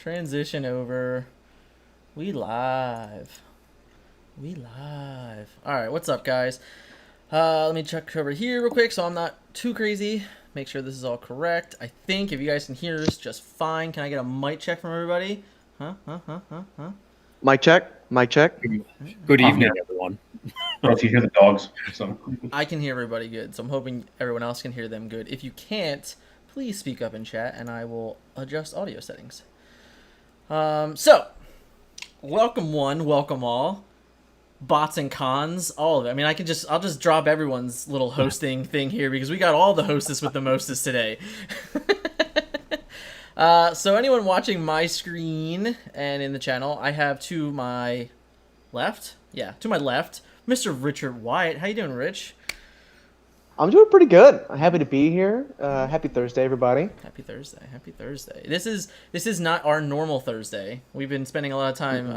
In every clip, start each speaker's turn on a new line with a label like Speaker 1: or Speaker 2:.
Speaker 1: Transition over. We live. We live. All right, what's up, guys? Let me check over here real quick so I'm not too crazy. Make sure this is all correct. I think if you guys can hear us just fine. Can I get a mic check from everybody? Huh?
Speaker 2: Mic check. Mic check.
Speaker 3: Good evening, everyone.
Speaker 4: Well, if you hear the dogs, so
Speaker 1: I can hear everybody good, so I'm hoping everyone else can hear them good. If you can't, please speak up in chat, and I will adjust audio settings. So, welcome one, welcome all. Bots and cons, all of it. I mean, I'll just drop everyone's little hosting thing here because we got all the hostess with the mostest today. So anyone watching my screen and in the channel, I have to my left, Mr. Richard Wyatt. How you doing, Rich?
Speaker 2: I'm doing pretty good. I'm happy to be here. Happy Thursday, everybody.
Speaker 1: Happy Thursday. This is not our normal Thursday. We've been spending a lot of time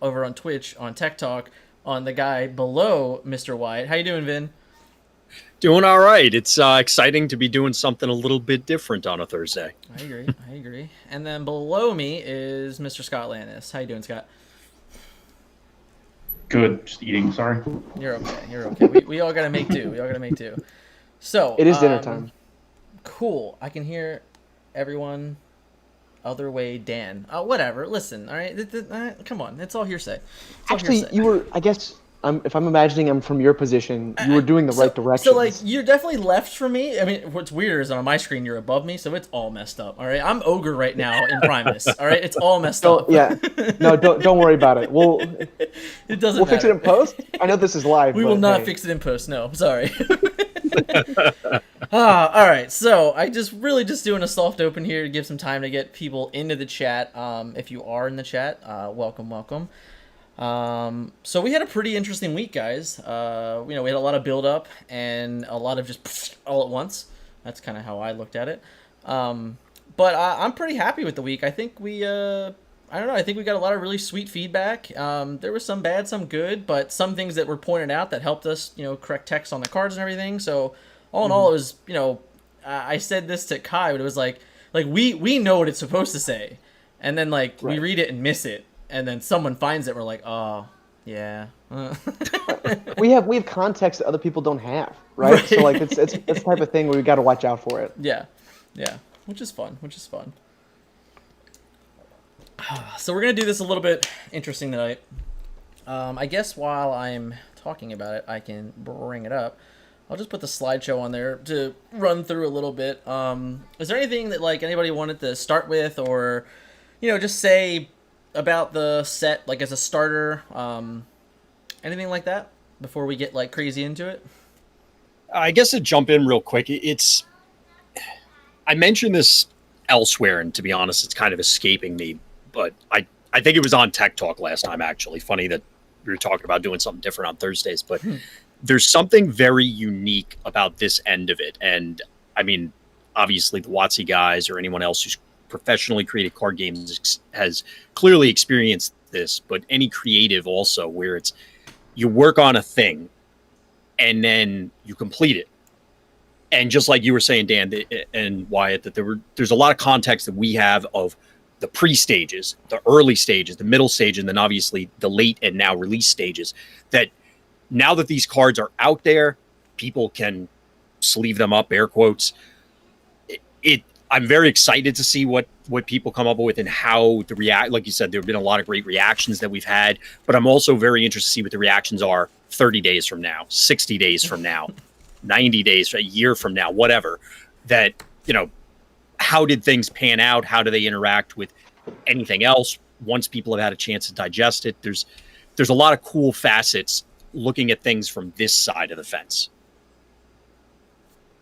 Speaker 1: over on Twitch, on Tech Talk, on the guy below Mr. Wyatt. How you doing, Vin?
Speaker 3: Doing all right. It's exciting to be doing something a little bit different on a Thursday.
Speaker 1: I agree. And then below me is Mr. Scott Landis. How you doing, Scott?
Speaker 4: good. Just eating. Sorry.
Speaker 1: You're okay. We all gotta make do. So
Speaker 2: It is dinner time.
Speaker 1: Cool. I can hear everyone. Other way, Dan. Whatever. Listen. All right. Come on. It's all hearsay.
Speaker 2: Actually, you were. I guess. If I'm imagining I'm from your position, you were doing the right direction.
Speaker 1: So, like, you're definitely left from me. I mean, what's weird is on my screen you're above me, so it's all messed up. All right, I'm ogre right now in Primus. All right, it's all messed up.
Speaker 2: Yeah, no, don't worry about it.
Speaker 1: It doesn't.
Speaker 2: We'll fix it in post. I know this is live.
Speaker 1: We will not fix it in post. No, I'm sorry. All right, so I just doing a soft open here to give some time to get people into the chat. If you are in the chat, welcome. So we had a pretty interesting week, guys. We had a lot of build up and a lot of just all at once. That's kind of how I looked at it. But I'm pretty happy with the week. I think I think we got a lot of really sweet feedback. There was some bad, some good, but some things that were pointed out that helped us, correct text on the cards and everything. So all in all, it was, I said this to Kai, but it was like we know what it's supposed to say. And then we read it and miss it. And then someone finds it, we're like, oh, yeah.
Speaker 2: we have context that other people don't have, right? So it's the type of thing where we got to watch out for it.
Speaker 1: Yeah, which is fun. So we're gonna do this a little bit interesting tonight. I guess while I'm talking about it, I can bring it up. I'll just put the slideshow on there to run through a little bit. Is there anything that anybody wanted to start with, or just say about the set, as a starter, anything like that before we get crazy into it?
Speaker 3: I guess to jump in real quick, I mentioned this elsewhere, and to be honest, it's kind of escaping me, but I think it was on Tech Talk last time, actually. Funny that we were talking about doing something different on Thursdays, but there's something very unique about this end of it. And I mean, obviously the WotC guys or anyone else who's professionally created card games has clearly experienced this, but any creative also, where it's you work on a thing and then you complete it. And just like you were saying, Dan and Wyatt, that there's a lot of context that we have of the pre-stages, the early stages, the middle stage, and then obviously the late and now release stages, that now that these cards are out there, people can sleeve them up, air quotes. I'm very excited to see what people come up with and how the react. Like you said, there have been a lot of great reactions that we've had, but I'm also very interested to see what the reactions are 30 days from now, 60 days from now, 90 days, a year from now, whatever. That, how did things pan out? How do they interact with anything else once people have had a chance to digest it? There's a lot of cool facets looking at things from this side of the fence.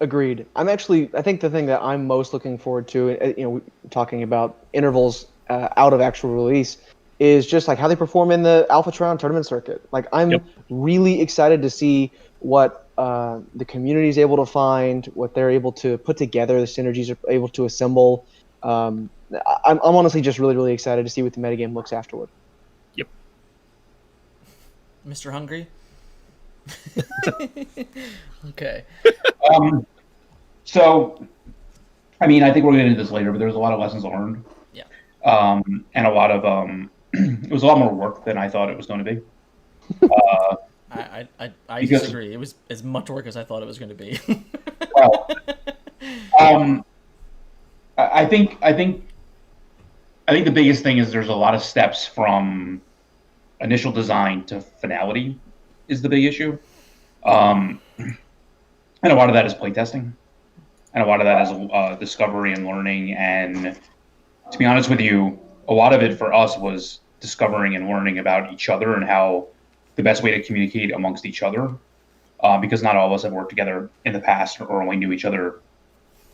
Speaker 2: Agreed. I think the thing that I'm most looking forward to, talking about intervals out of actual release, is just how they perform in the Alpha Trion tournament circuit. I'm really excited to see what the community is able to find, what they're able to put together, the synergies are able to assemble. I'm honestly just really, really excited to see what the metagame looks afterward.
Speaker 3: Yep.
Speaker 1: Mr. Hungry? Okay.
Speaker 4: So, I mean, I think we'll get into this later, but there's a lot of lessons learned.
Speaker 1: Yeah.
Speaker 4: and a lot of it was a lot more work than I thought it was going to be.
Speaker 1: I
Speaker 4: Because
Speaker 1: disagree. It was as much work as I thought it was going to be.
Speaker 4: well, um, I think I think the biggest thing is there's a lot of steps from initial design to finality is the big issue, and a lot of that is playtesting, and a lot of that is discovery and learning. And to be honest with you, a lot of it for us was discovering and learning about each other and how the best way to communicate amongst each other, because not all of us have worked together in the past or only knew each other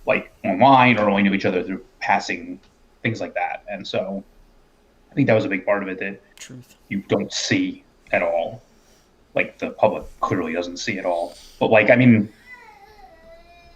Speaker 4: like online or only knew each other through passing things like that. And so I think that was a big part of it that
Speaker 1: Truth.
Speaker 4: you don't see at all. Like the public clearly doesn't see at all. But like, I mean,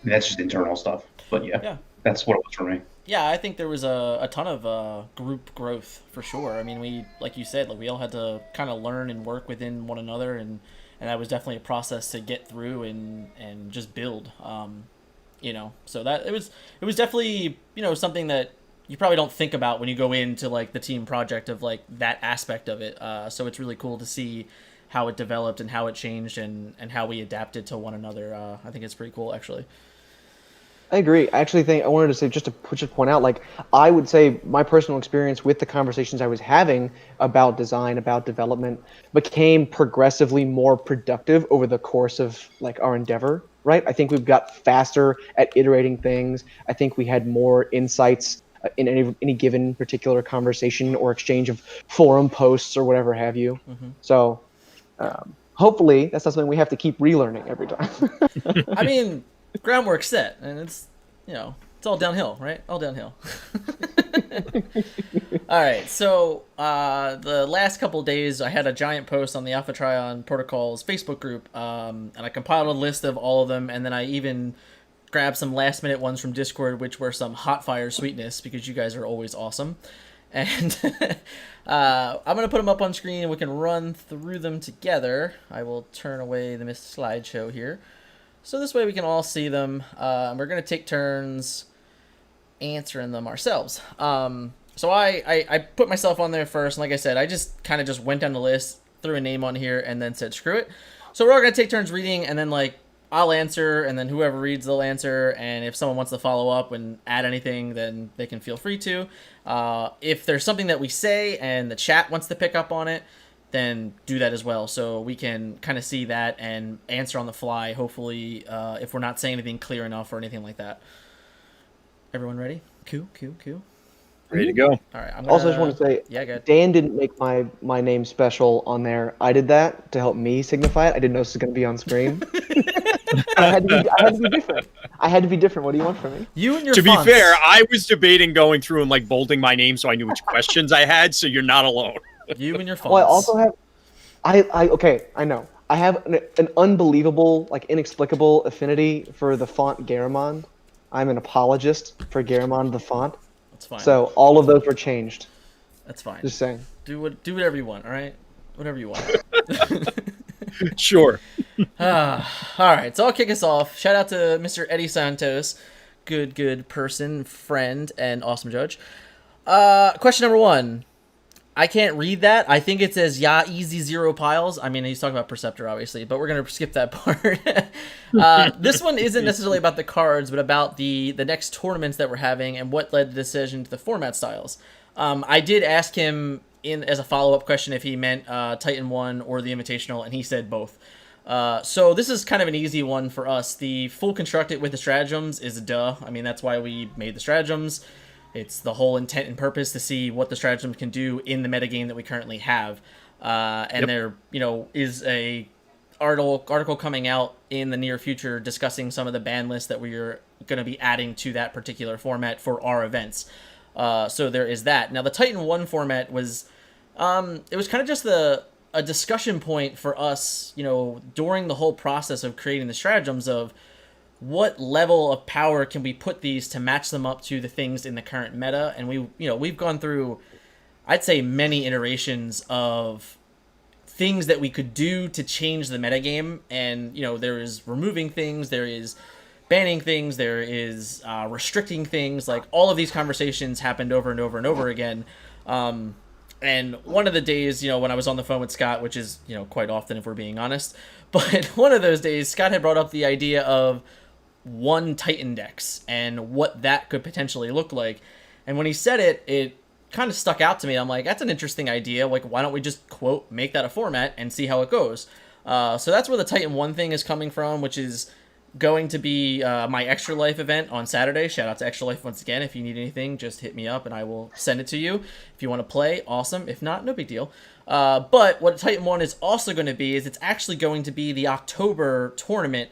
Speaker 4: that's just internal stuff. But
Speaker 1: Yeah.
Speaker 4: that's what it was for me.
Speaker 1: Yeah, I think there was a ton of group growth for sure. I mean, we, like you said, like we all had to kind of learn and work within one another, and that was definitely a process to get through and just build. So that it was definitely something that you probably don't think about when you go into like the team project of like that aspect of it. So it's really cool to see how it developed and how it changed and how we adapted to one another. I think it's pretty cool actually.
Speaker 2: I agree. I actually think I wanted to say just point out, like I would say my personal experience with the conversations I was having about design, about development, became progressively more productive over the course of like our endeavor. Right. I think we've got faster at iterating things. I think we had more insights in any given particular conversation or exchange of forum posts or whatever have you. So hopefully that's not something we have to keep relearning every time.
Speaker 1: I mean, groundwork's set, and it's all downhill, right? All downhill. All right, so the last couple of days, I had a giant post on the Alpha Trion Protocols Facebook group, and I compiled a list of all of them, and then I even grabbed some last-minute ones from Discord, which were some hot fire sweetness, because you guys are always awesome. And I'm going to put them up on screen, and we can run through them together. I will turn away the missed slideshow here. So this way we can all see them. We're going to take turns answering them ourselves. So I put myself on there first, and like I said, I just kind of just went down the list, threw a name on here, and then said screw it. So we're all going to take turns reading, and then like I'll answer, and then whoever reads, they'll answer, and if someone wants to follow up and add anything, then they can feel free to. If there's something that we say and the chat wants to pick up on it, then do that as well, so we can kind of see that and answer on the fly, hopefully, if we're not saying anything clear enough or anything like that. Everyone ready? Q.
Speaker 3: Ready to go.
Speaker 1: All right.
Speaker 2: Also, I just want to say,
Speaker 1: yeah, good.
Speaker 2: Dan didn't make my name special on there. I did that to help me signify it. I didn't know this was going to be on screen. I had to be different. I had to be different. What do you want from me?
Speaker 1: You and your
Speaker 3: To be
Speaker 1: fonts.
Speaker 3: fair, I was debating going through and like bolding my name so I knew which questions I had, so you're not alone.
Speaker 1: You and your fonts.
Speaker 2: Well, I also have, I know. I have an unbelievable, like inexplicable affinity for the font Garamond. I'm an apologist for Garamond the font.
Speaker 1: That's fine.
Speaker 2: So all of those were changed.
Speaker 1: That's fine.
Speaker 2: Just saying.
Speaker 1: Do whatever you want. All right. Whatever you want.
Speaker 3: Sure.
Speaker 1: All right. So I'll kick us off. Shout out to Mr. Eddie Santos, good person, friend, and awesome judge. Question number 1. I can't read that. I think it says easy 0 piles. I mean, he's talking about Perceptor, obviously, but we're going to skip that part. This one isn't necessarily about the cards, but about the next tournaments that we're having and what led the decision to the format styles. I did ask him as a follow-up question if he meant Titan 1 or the Invitational, and he said both. So this is kind of an easy one for us. The full constructed with the stratagems is a duh. I mean, that's why we made the stratagems. It's the whole intent and purpose to see what the stratagems can do in the metagame that we currently have. And there, is a article coming out in the near future discussing some of the ban lists that we're going to be adding to that particular format for our events. So there is that. Now, the Titan 1 format was, it was kind of just a discussion point for us, during the whole process of creating the stratagems of what level of power can we put these to match them up to the things in the current meta. And we've gone through, I'd say, many iterations of things that we could do to change the metagame. And, there is removing things, there is banning things, there is restricting things. Like all of these conversations happened over and over and over again. And one of the days, when I was on the phone with Scott, which is, quite often if we're being honest, but one of those days, Scott had brought up the idea of one Titan Dex and what that could potentially look like. And when he said it, it kind of stuck out to me. I'm like, that's an interesting idea. Like, why don't we just, quote, make that a format and see how it goes? So that's where the Titan 1 thing is coming from, which is going to be my Extra Life event on Saturday. Shout out to Extra Life once again. If you need anything, just hit me up and I will send it to you. If you want to play, awesome. If not, no big deal. But what Titan 1 is also going to be is it's actually going to be the October tournament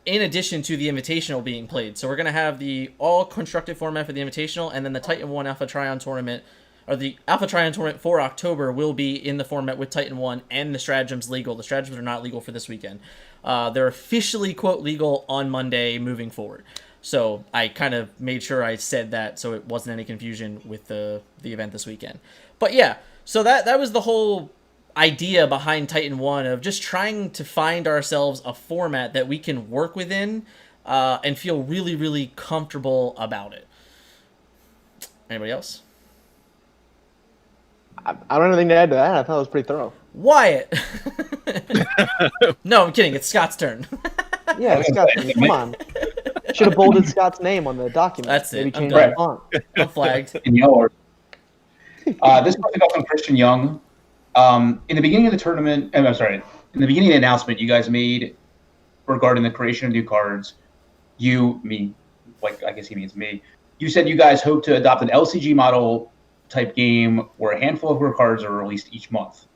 Speaker 1: in addition to the Invitational being played. So we're going to have the all-constructed format for the Invitational, and then the Titan 1 Alpha Trion tournament, or the Alpha Trion tournament for October, will be in the format with Titan 1 and the stratagems legal. The stratagems are not legal for this weekend. They're officially, quote, legal on Monday moving forward. So I kind of made sure I said that so it wasn't any confusion with the event this weekend. But yeah, so that was the whole idea behind Titan 1 of just trying to find ourselves a format that we can work within and feel really, really comfortable about it. Anybody else?
Speaker 2: I don't have anything to add to that. I thought it was pretty thorough.
Speaker 1: Wyatt! No, I'm kidding. It's Scott's turn.
Speaker 2: Yeah, it's Scott's name. Come on. Should have bolded Scott's name on the document.
Speaker 1: That's it.
Speaker 2: Maybe change
Speaker 1: I'm
Speaker 2: the font.
Speaker 1: I'm flagged.
Speaker 4: In yellow. This was from Christian Young. In the beginning of the tournament, I'm sorry, in the beginning of the announcement you guys made regarding the creation of new cards, I guess he means me, you said you guys hope to adopt an LCG model type game where a handful of rare cards are released each month.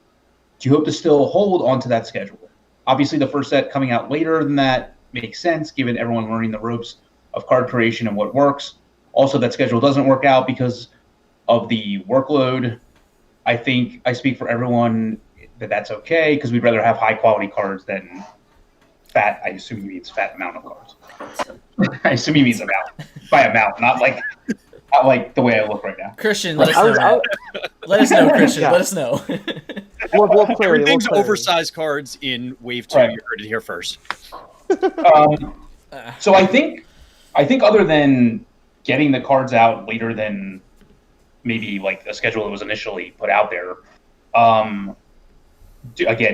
Speaker 4: Do you hope to still hold onto that schedule? Obviously, the first set coming out later than that makes sense, given everyone learning the ropes of card creation and what works. Also, that schedule doesn't work out because of the workload. I think I speak for everyone that that's okay, because we'd rather have high-quality cards than fat. I assume he means fat amount of cards. I assume he means amount. By amount, not like the way I look right now.
Speaker 1: Christian, let us know. Let us know, Christian.
Speaker 2: Yeah.
Speaker 1: Let us know.
Speaker 3: Everything's oversized cards in Wave 2.
Speaker 4: Right.
Speaker 3: You heard it here first.
Speaker 4: So I think other than getting the cards out later than maybe like the schedule that was initially put out there, again,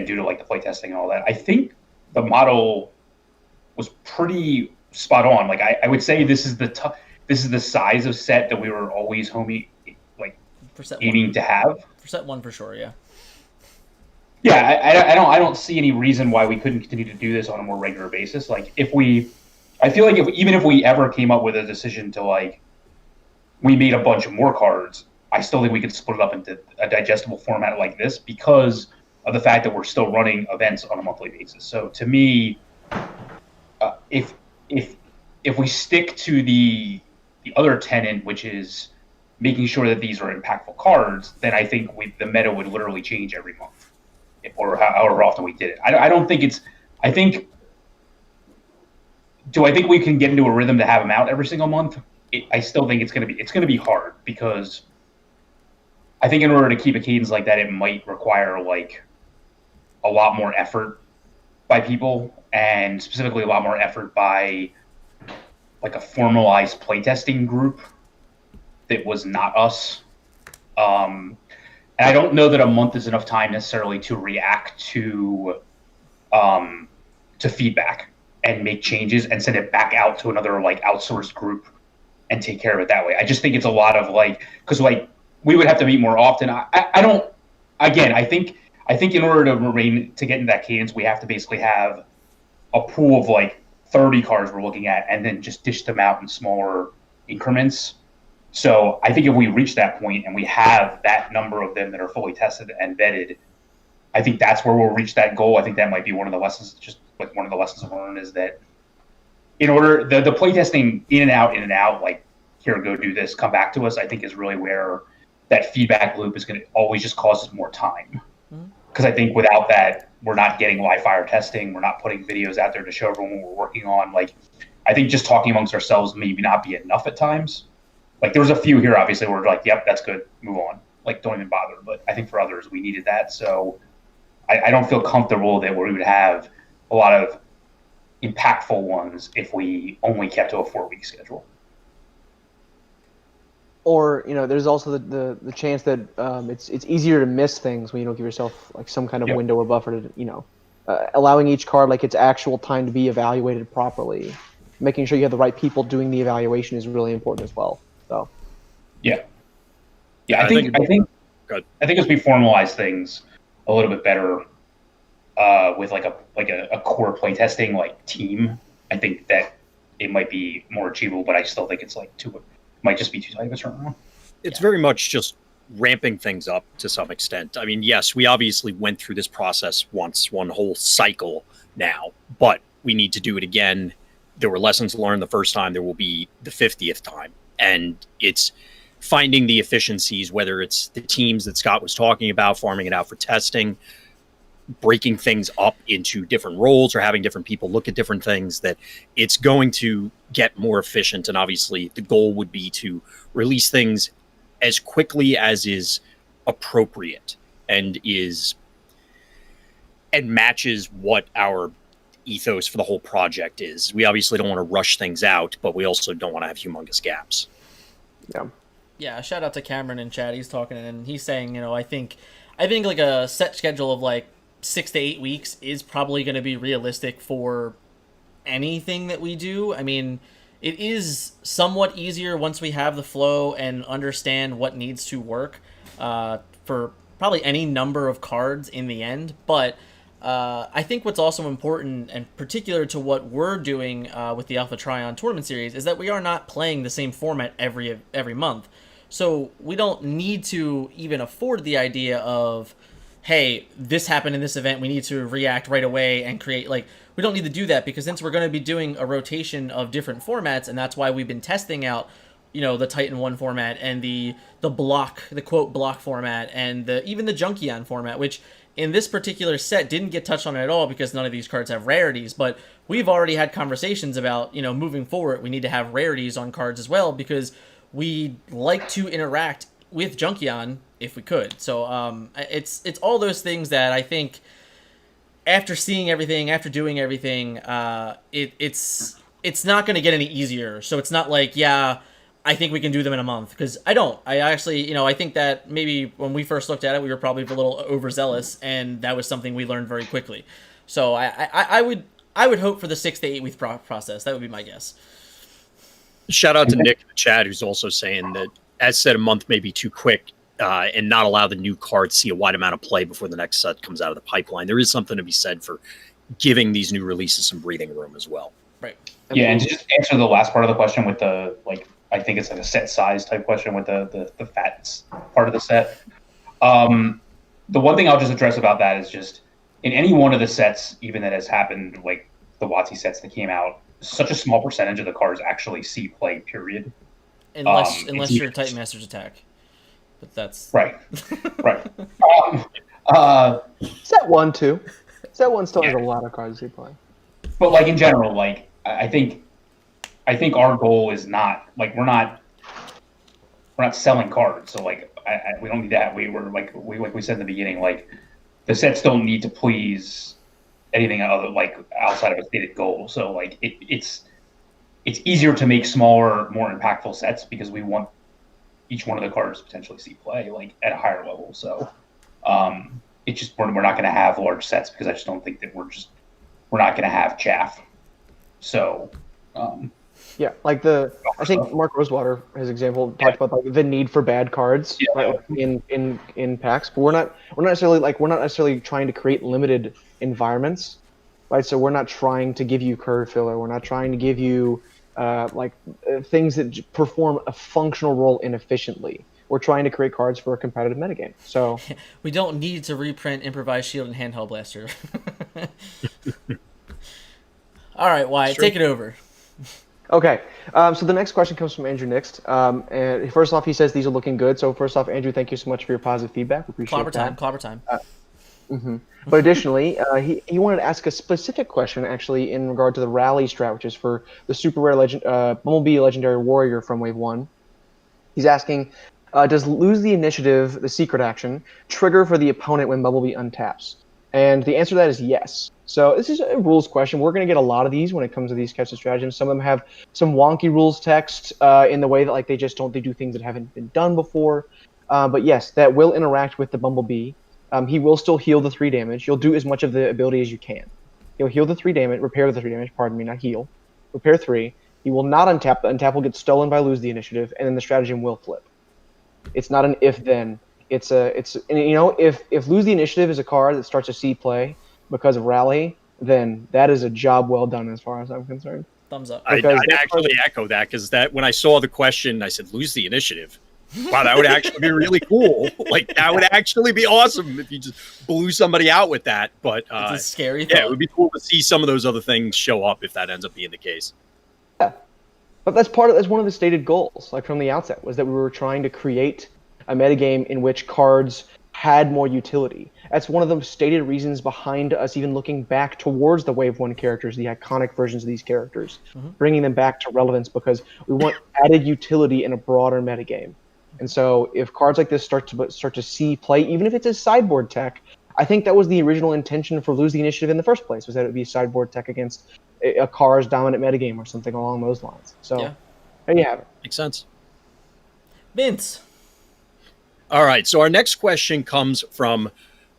Speaker 4: due to like the playtesting and all that, I think the model was pretty spot on. Like I would say this is the size of set that we were always aiming to have.
Speaker 1: For set 1 for sure, yeah.
Speaker 4: Yeah, I don't see any reason why we couldn't continue to do this on a more regular basis. Like I feel like even if we ever came up with a decision to we made a bunch of more cards, I still think we could split it up into a digestible format like this because of the fact that we're still running events on a monthly basis. So to me, if we stick to the other tenet, which is making sure that these are impactful cards, then I think the meta would literally change every month, or however often we did it. I don't think it's. Do I think we can get into a rhythm to have them out every single month? I still think it's gonna be hard, because I think in order to keep a cadence like that, it might require a lot more effort by people, and specifically a lot more effort by a formalized playtesting group that was not us. And I don't know that a month is enough time necessarily to react to feedback and make changes and send it back out to another outsourced group and take care of it that way. I just think it's a lot of because we would have to meet more often. I think in order to get into that cadence, we have to basically have a pool of 30 cards we're looking at, and then just dish them out in smaller increments. So I think if we reach that point and we have that number of them that are fully tested and vetted, I think that's where we'll reach that goal. I think that might be one of the lessons, one of the lessons learned, is that in order the playtesting in and out, here, go do this, come back to us, I think is really where that feedback loop is going to always just cause us more time. Because I think without that, we're not getting live fire testing. We're not putting videos out there to show everyone what we're working on. I think just talking amongst ourselves maybe not be enough at times. There was a few here, obviously, where we're yep, that's good, move on. Don't even bother. But I think for others, we needed that. So I don't feel comfortable that we would have a lot of impactful ones if we only kept to a 4-week schedule.
Speaker 2: Or there's also the chance that it's easier to miss things when you don't give yourself like some kind of
Speaker 4: Yep.
Speaker 2: window or buffer to allowing each card like its actual time to be evaluated properly. Making sure you have the right people doing the evaluation is really important as well. So
Speaker 4: yeah, I think as we formalize things a little bit better with like a core playtesting like team, I think that it might be more achievable. But I still think it's like might just be too tight of a turnaround.
Speaker 3: It's very much just ramping things up to some extent. I mean, yes, we obviously went through this process once, one whole cycle now, but we need to do it again. There were lessons learned the first time. There will be the 50th time. And it's finding the efficiencies, whether it's the teams that Scott was talking about, farming it out for testing, breaking things up into different roles or having different people look at different things, that it's going to get more efficient. And obviously the goal would be to release things as quickly as is appropriate and matches what our ethos for the whole project is. We obviously don't want to rush things out, but we also don't want to have humongous gaps.
Speaker 1: Yeah, shout out to Cameron in chat. He's talking and he's saying, I think like a set schedule of like 6 to 8 weeks is probably going to be realistic for anything that we do. I mean, it is somewhat easier once we have the flow and understand what needs to work for probably any number of cards in the end. But I think what's also important and particular to what we're doing with the Alpha Trion tournament series is that we are not playing the same format every month. So we don't need to even afford the idea of, hey, this happened in this event, we need to react right away and create, like, we don't need to do that, because since we're going to be doing a rotation of different formats, and that's why we've been testing out, the Titan 1 format and the quote block format and even the Junkion format, which in this particular set didn't get touched on at all because none of these cards have rarities, but we've already had conversations about, moving forward, we need to have rarities on cards as well, because we like to interact with Junkion if we could. So it's all those things that I think after seeing everything, after doing everything, it's not going to get any easier. So it's not like, yeah, I think we can do them in a month, because I don't. I actually, I think that maybe when we first looked at it, we were probably a little overzealous, and that was something we learned very quickly. So I would hope for the 6 to 8 week process. That would be my guess.
Speaker 3: Shout out to Nick in the chat, who's also saying that, as said, a month may be too quick and not allow the new cards see a wide amount of play before the next set comes out of the pipeline. There is something to be said for giving these new releases some breathing room as well.
Speaker 1: Right.
Speaker 4: Yeah, and to just answer the last part of the question with the, like, I think it's like a set size type question with the fats part of the set. The one thing I'll just address about that is just in any one of the sets, even that has happened, like the WotC sets that came out, such a small percentage of the cards actually see play, period.
Speaker 1: Unless you're Titan Master's Attack. But that's...
Speaker 4: Right.
Speaker 2: Set 1, too. Set 1 still has a lot of cards to play.
Speaker 4: But, like, in general, like, I think our goal is not, like, we're not selling cards. So, like, we don't need that. Like we said in the beginning, like, the sets don't need to please anything other, like, outside of a stated goal. So, like, it's easier to make smaller, more impactful sets because we want each one of the cards to potentially see play, like, at a higher level. So, it's just we're not going to have large sets because I just don't think that we're not going to have chaff. So,
Speaker 2: yeah, like I think Mark Rosewater, his example, talked about like the need for bad cards in packs, but we're not necessarily trying to create limited environments, right? So we're not trying to give you curve filler. We're not trying to give you things that perform a functional role inefficiently. We're trying to create cards for a competitive metagame. So
Speaker 1: we don't need to reprint Improvised Shield and Handheld Blaster. All right, Wyatt, take it over.
Speaker 2: Okay, so the next question comes from Andrew Nixt. And first off, he says these are looking good. So first off, Andrew, thank you so much for your positive feedback. We appreciate that.
Speaker 1: Clobber time.
Speaker 2: But additionally, he wanted to ask a specific question, actually, in regard to the rally strat, which is for the super rare Bumblebee Legendary Warrior from Wave 1. He's asking, does lose the initiative, the secret action, trigger for the opponent when Bumblebee untaps? And the answer to that is yes. So this is a rules question. We're going to get a lot of these when it comes to these types of stratagems. Some of them have some wonky rules text in the way that like they do things that haven't been done before. But yes, that will interact with the Bumblebee. He will still heal the 3 damage. You'll do as much of the ability as you can. He'll heal the 3 damage, repair the 3 damage. Pardon me, not heal. Repair 3. He will not untap. The untap will get stolen by lose the initiative, and then the stratagem will flip. It's not an if then. It's if lose the initiative is a card that starts to see play because of rally, then that is a job well done as far as I'm concerned.
Speaker 1: Thumbs up.
Speaker 3: I'd actually echo that because that when I saw the question, I said lose the initiative. Wow, that would actually be really cool. Like that would actually be awesome if you just blew somebody out with that. But
Speaker 1: it's a scary thought.
Speaker 3: Yeah, it would be cool to see some of those other things show up if that ends up being the case.
Speaker 2: Yeah, but that's one of the stated goals, like from the outset, was that we were trying to create a metagame in which cards had more utility. That's one of the stated reasons behind us even looking back towards the Wave 1 characters, the iconic versions of these characters, bringing them back to relevance because we want added utility in a broader metagame. And so if cards like this start to see play, even if it's a sideboard tech, I think that was the original intention for Lose the Initiative in the first place, was that it would be sideboard tech against a car's dominant metagame or something along those lines. So there you have it.
Speaker 3: Makes sense.
Speaker 1: Vince.
Speaker 3: All right, so our next question comes from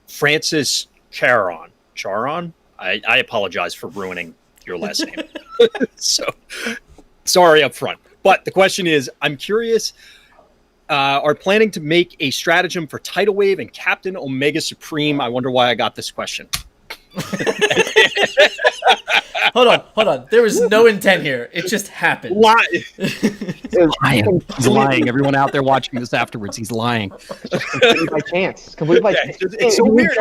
Speaker 3: Francis Charon. Charon? I apologize for ruining your last name. So sorry up front. But the question is, I'm curious, are planning to make a stratagem for Tidal Wave and Captain Omega Supreme? I wonder why I got this question.
Speaker 1: Hold on. There was no intent here. It just happened.
Speaker 5: Lying. He's lying. Everyone out there watching this afterwards, he's lying.
Speaker 2: Completely by chance.
Speaker 3: It's so weird.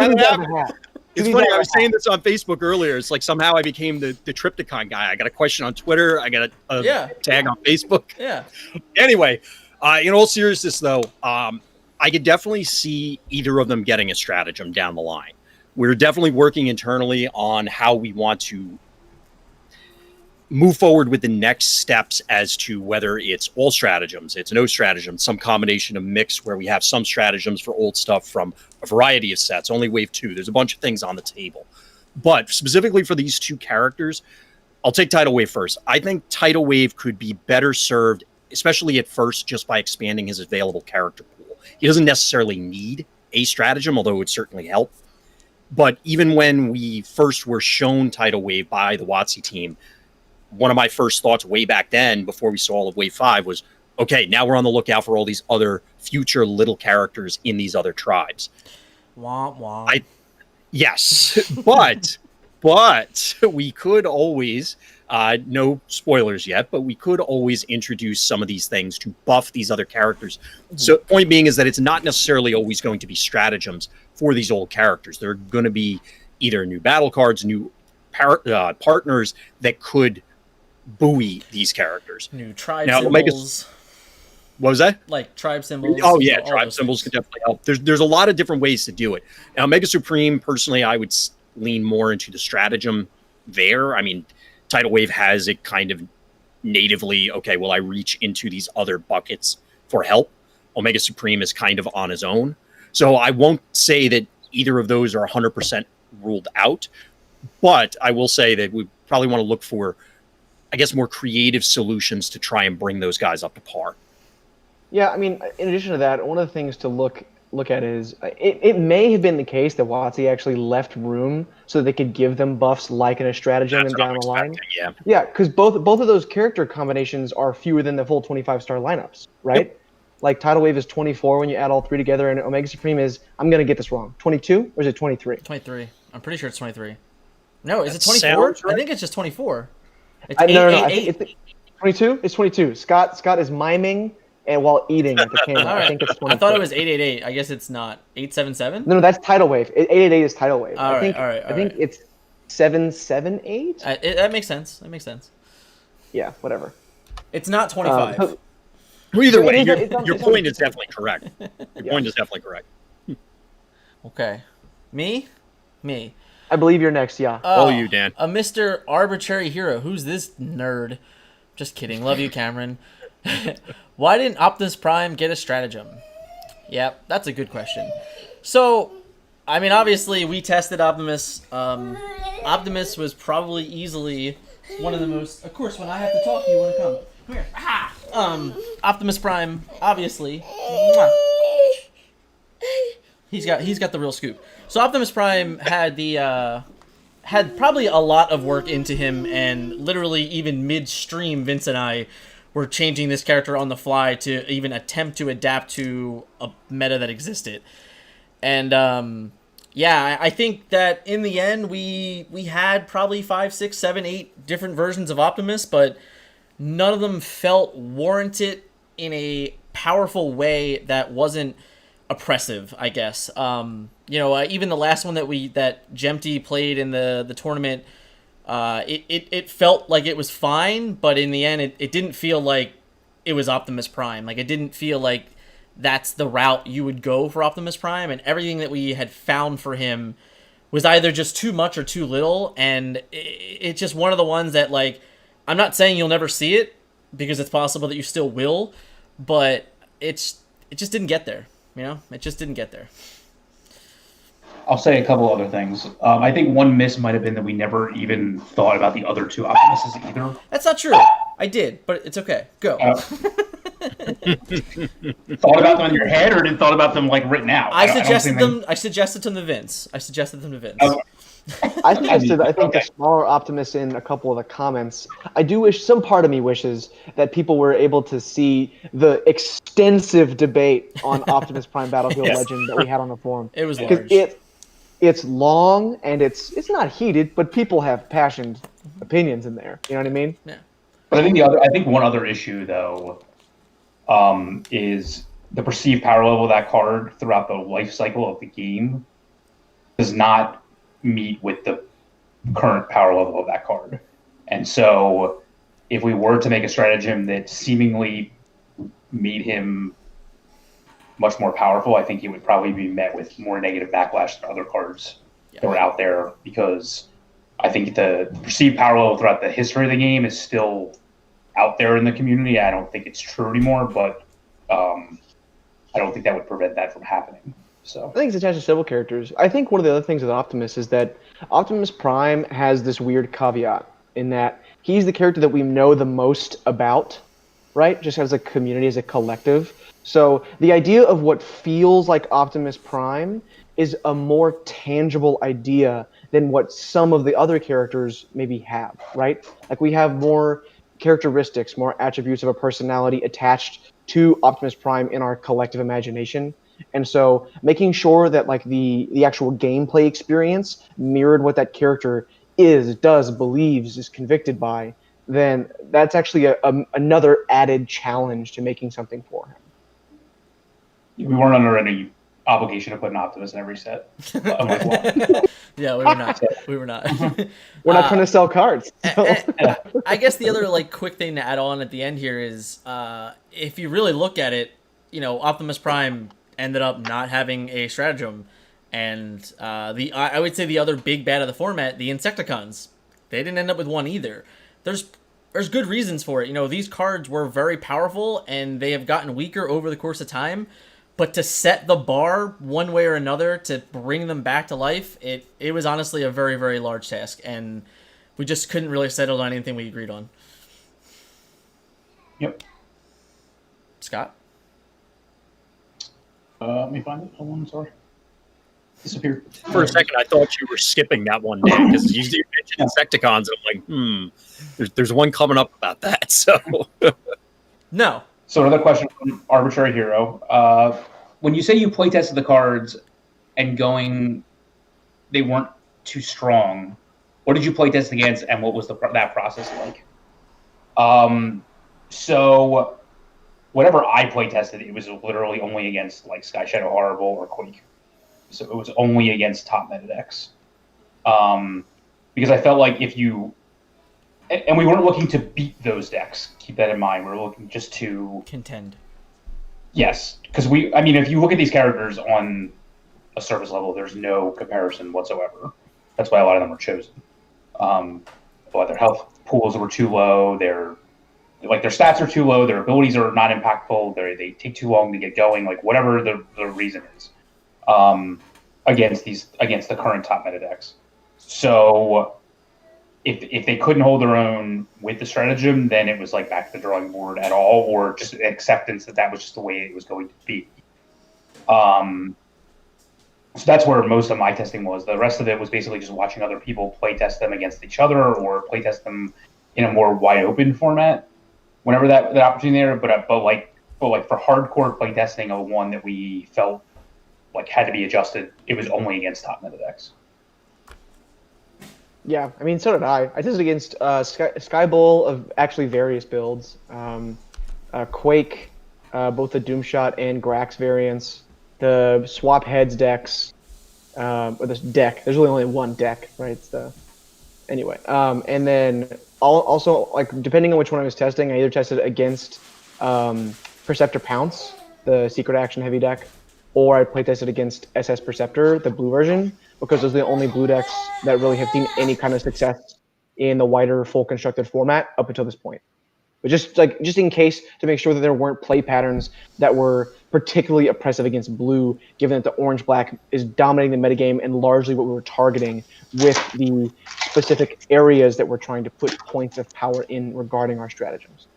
Speaker 3: It's funny. I was saying this on Facebook earlier. It's like somehow I became the Triptychon guy. I got a question on Twitter. I got a tag on Facebook.
Speaker 1: Yeah.
Speaker 3: Anyway, in all seriousness, though, I could definitely see either of them getting a stratagem down the line. We're definitely working internally on how we want to move forward with the next steps as to whether it's all stratagems, it's no stratagems, some combination of mix where we have some stratagems for old stuff from a variety of sets, only Wave 2. There's a bunch of things on the table. But specifically for these 2 characters, I'll take Tidal Wave first. I think Tidal Wave could be better served, especially at first, just by expanding his available character pool. He doesn't necessarily need a stratagem, although it would certainly help. But even when we first were shown Tidal Wave by the WotC team, one of my first thoughts way back then, before we saw all of Wave 5, was, okay, now we're on the lookout for all these other future little characters in these other tribes.
Speaker 1: Wah, wah.
Speaker 3: Yes, but we could always, no spoilers yet, but we could always introduce some of these things to buff these other characters. So point being is that it's not necessarily always going to be stratagems for these old characters. They're going to be either new battle cards, new partners that could buoy these characters.
Speaker 1: New tribe symbols.
Speaker 3: What was that?
Speaker 1: Like tribe symbols.
Speaker 3: Oh yeah, tribe symbols could definitely help. There's a lot of different ways to do it. Now, Mega Supreme, personally, I would lean more into the stratagem there. I mean, Tidal Wave has it kind of natively, okay, well, I reach into these other buckets for help. Omega Supreme is kind of on his own. So I won't say that either of those are 100% ruled out, but I will say that we probably want to look for, I guess, more creative solutions to try and bring those guys up to par.
Speaker 2: Yeah, I mean, in addition to that, one of the things to look at is it may have been the case that WotC actually left room so that they could give them buffs like in a stratagem and down the line. Yeah, because both of those character combinations are fewer than the full 25-star lineups, right? Yep. Like Tidal Wave is 24 when you add all 3 together, and Omega Supreme is, I'm going to get this wrong, 22 or is it 23?
Speaker 1: 23. I'm pretty sure it's 23. No, is it 24? Right? I think it's just 24. It's
Speaker 2: no, it's 22? It's 22. Scott is miming and while eating at the camera.
Speaker 1: Right.
Speaker 2: I think it's 22.
Speaker 1: I thought it was 888. I guess it's not. 877?
Speaker 2: No, that's Tidal Wave. 888 is Tidal Wave.
Speaker 1: I
Speaker 2: think it's 778.
Speaker 1: That makes sense.
Speaker 2: Yeah, whatever.
Speaker 1: It's not 25.
Speaker 3: Either way, your point is definitely correct. Your point is definitely correct.
Speaker 1: Okay. Me?
Speaker 2: I believe you're next, yeah.
Speaker 3: Oh, you, Dan.
Speaker 1: A Mr. Arbitrary Hero. Who's this nerd? Just kidding. Love you, Cameron. Why didn't Optimus Prime get a stratagem? Yep, that's a good question. So, I mean, obviously, we tested Optimus Optimus was probably easily one of the most. Of course, when I have to talk, you want to come. Come here. Aha! Optimus Prime, obviously. Mwah. He's got the real scoop. So Optimus Prime had probably a lot of work into him, and literally even midstream, Vince and I were changing this character on the fly to even attempt to adapt to a meta that existed. And yeah, I think that in the end we had probably 5, 6, 7, 8 different versions of Optimus, but none of them felt warranted in a powerful way that wasn't oppressive, I guess. Even the last one that Jemty played in the tournament, it felt like it was fine, but in the end, it didn't feel like it was Optimus Prime. Like, it didn't feel like that's the route you would go for Optimus Prime, and everything that we had found for him was either just too much or too little, and it's just one of the ones that, like, I'm not saying you'll never see it, because it's possible that you still will, but it just didn't get there. It just didn't get there.
Speaker 4: I'll say a couple other things. I think one miss might have been that we never even thought about the other two Optimuses either.
Speaker 1: That's not true. I did, but it's okay. Go.
Speaker 4: Thought about them in your head, or thought about them like written out?
Speaker 1: I suggested them to Vince. I
Speaker 2: think the smaller Optimus in a couple of the comments. I do wish, some part of me wishes that people were able to see the extensive debate on Optimus Prime Battlefield Legend that we had on the forum.
Speaker 1: It was large.
Speaker 2: It's long and it's not heated, but people have passionate opinions in there. You know what I mean?
Speaker 1: Yeah.
Speaker 4: But I think one other issue though, is the perceived power level of that card throughout the life cycle of the game does not meet with the current power level of that card. And so if we were to make a stratagem that seemingly made him much more powerful, I think he would probably be met with more negative backlash than other cards that were out there, because I think the perceived power level throughout the history of the game is still out there in the community. I don't think it's true anymore, but I don't think that would prevent that from happening. So
Speaker 2: I think it's attached to several characters. I think one of the other things with Optimus is that Optimus Prime has this weird caveat in that he's the character that we know the most about, right? Just as a community, as a collective. So the idea of what feels like Optimus Prime is a more tangible idea than what some of the other characters maybe have, right? Like, we have more characteristics, more attributes of a personality attached to Optimus Prime in our collective imagination. And so making sure that, like, the actual gameplay experience mirrored what that character does, believes, is convicted by, then that's actually another added challenge to making something for him.
Speaker 4: We weren't under any obligation to put an Optimus in every set.
Speaker 1: Yeah, we were not. We were not.
Speaker 2: We're not trying to sell cards. So.
Speaker 1: I guess the other quick thing to add on at the end here is, if you really look at it, Optimus Prime ended up not having a stratagem, and I would say the other big bad of the format, the Insecticons, they didn't end up with one either. There's good reasons for it. These cards were very powerful, and they have gotten weaker over the course of time. But to set the bar one way or another to bring them back to life, it was honestly a very, very large task, and we just couldn't really settle on anything we agreed on.
Speaker 4: Yep.
Speaker 1: Scott?
Speaker 4: Let me find it. Hold on, sorry. Disappeared.
Speaker 3: For a second, I thought you were skipping that one, Dan, because you mentioned Insecticons, and I'm like, there's one coming up about that, so...
Speaker 1: No.
Speaker 4: So another question from Arbitrary Hero. When you say you playtested the cards and they weren't too strong, what did you playtest against, and what was that process like? So whatever I playtested, it was literally only against like Sky Shadow Horrible or Quake. So it was only against top meta decks. Because I felt like and we weren't looking to beat those decks. Keep that in mind. We're looking just to
Speaker 1: contend.
Speaker 4: Yes, because if you look at these characters on a surface level, there's no comparison whatsoever. That's why a lot of them were chosen. But their health pools were too low. Their stats are too low. Their abilities are not impactful. They take too long to get going. Like, whatever the reason is, against the current top meta decks. So if they couldn't hold their own with the stratagem, then it was like back to the drawing board at all, or just acceptance that was just the way it was going to be. So that's where most of my testing was. The rest of it was basically just watching other people play test them against each other or play test them in a more wide open format whenever that opportunity there. But like for hardcore play testing of one that we felt like had to be adjusted, it was only against top meta decks.
Speaker 2: Yeah, I mean, so did I. I tested against Sky Bowl of actually various builds. Quake, both the Doomshot and Grax variants, the Swap Heads decks, or this deck. There's really only one deck, right? Anyway. And then also, like, depending on which one I was testing, I either tested against Perceptor Pounce, the secret action heavy deck, or I playtested against SS Perceptor, the blue version, because those are the only blue decks that really have seen any kind of success in the wider full constructed format up until this point. But just in case, to make sure that there weren't play patterns that were particularly oppressive against blue, given that the orange-black is dominating the metagame and largely what we were targeting with the specific areas that we're trying to put points of power in regarding our stratagems.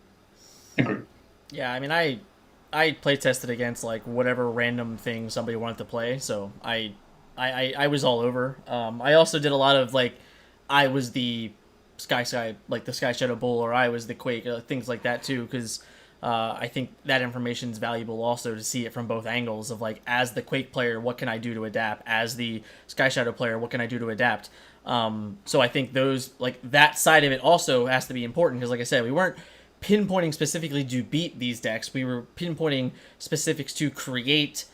Speaker 1: Yeah, I mean, I play tested against like whatever random thing somebody wanted to play, so I was all over. I also did a lot of like, I was the Sky like the Sky Shadow Bull, or I was the Quake, things like that too, because I think that information is valuable also to see it from both angles of like, as the Quake player, what can I do to adapt? As the Sky Shadow player, what can I do to adapt? So I think those, like, that side of it also has to be important, because like I said, we weren't pinpointing specifically to beat these decks. We were pinpointing specifics to create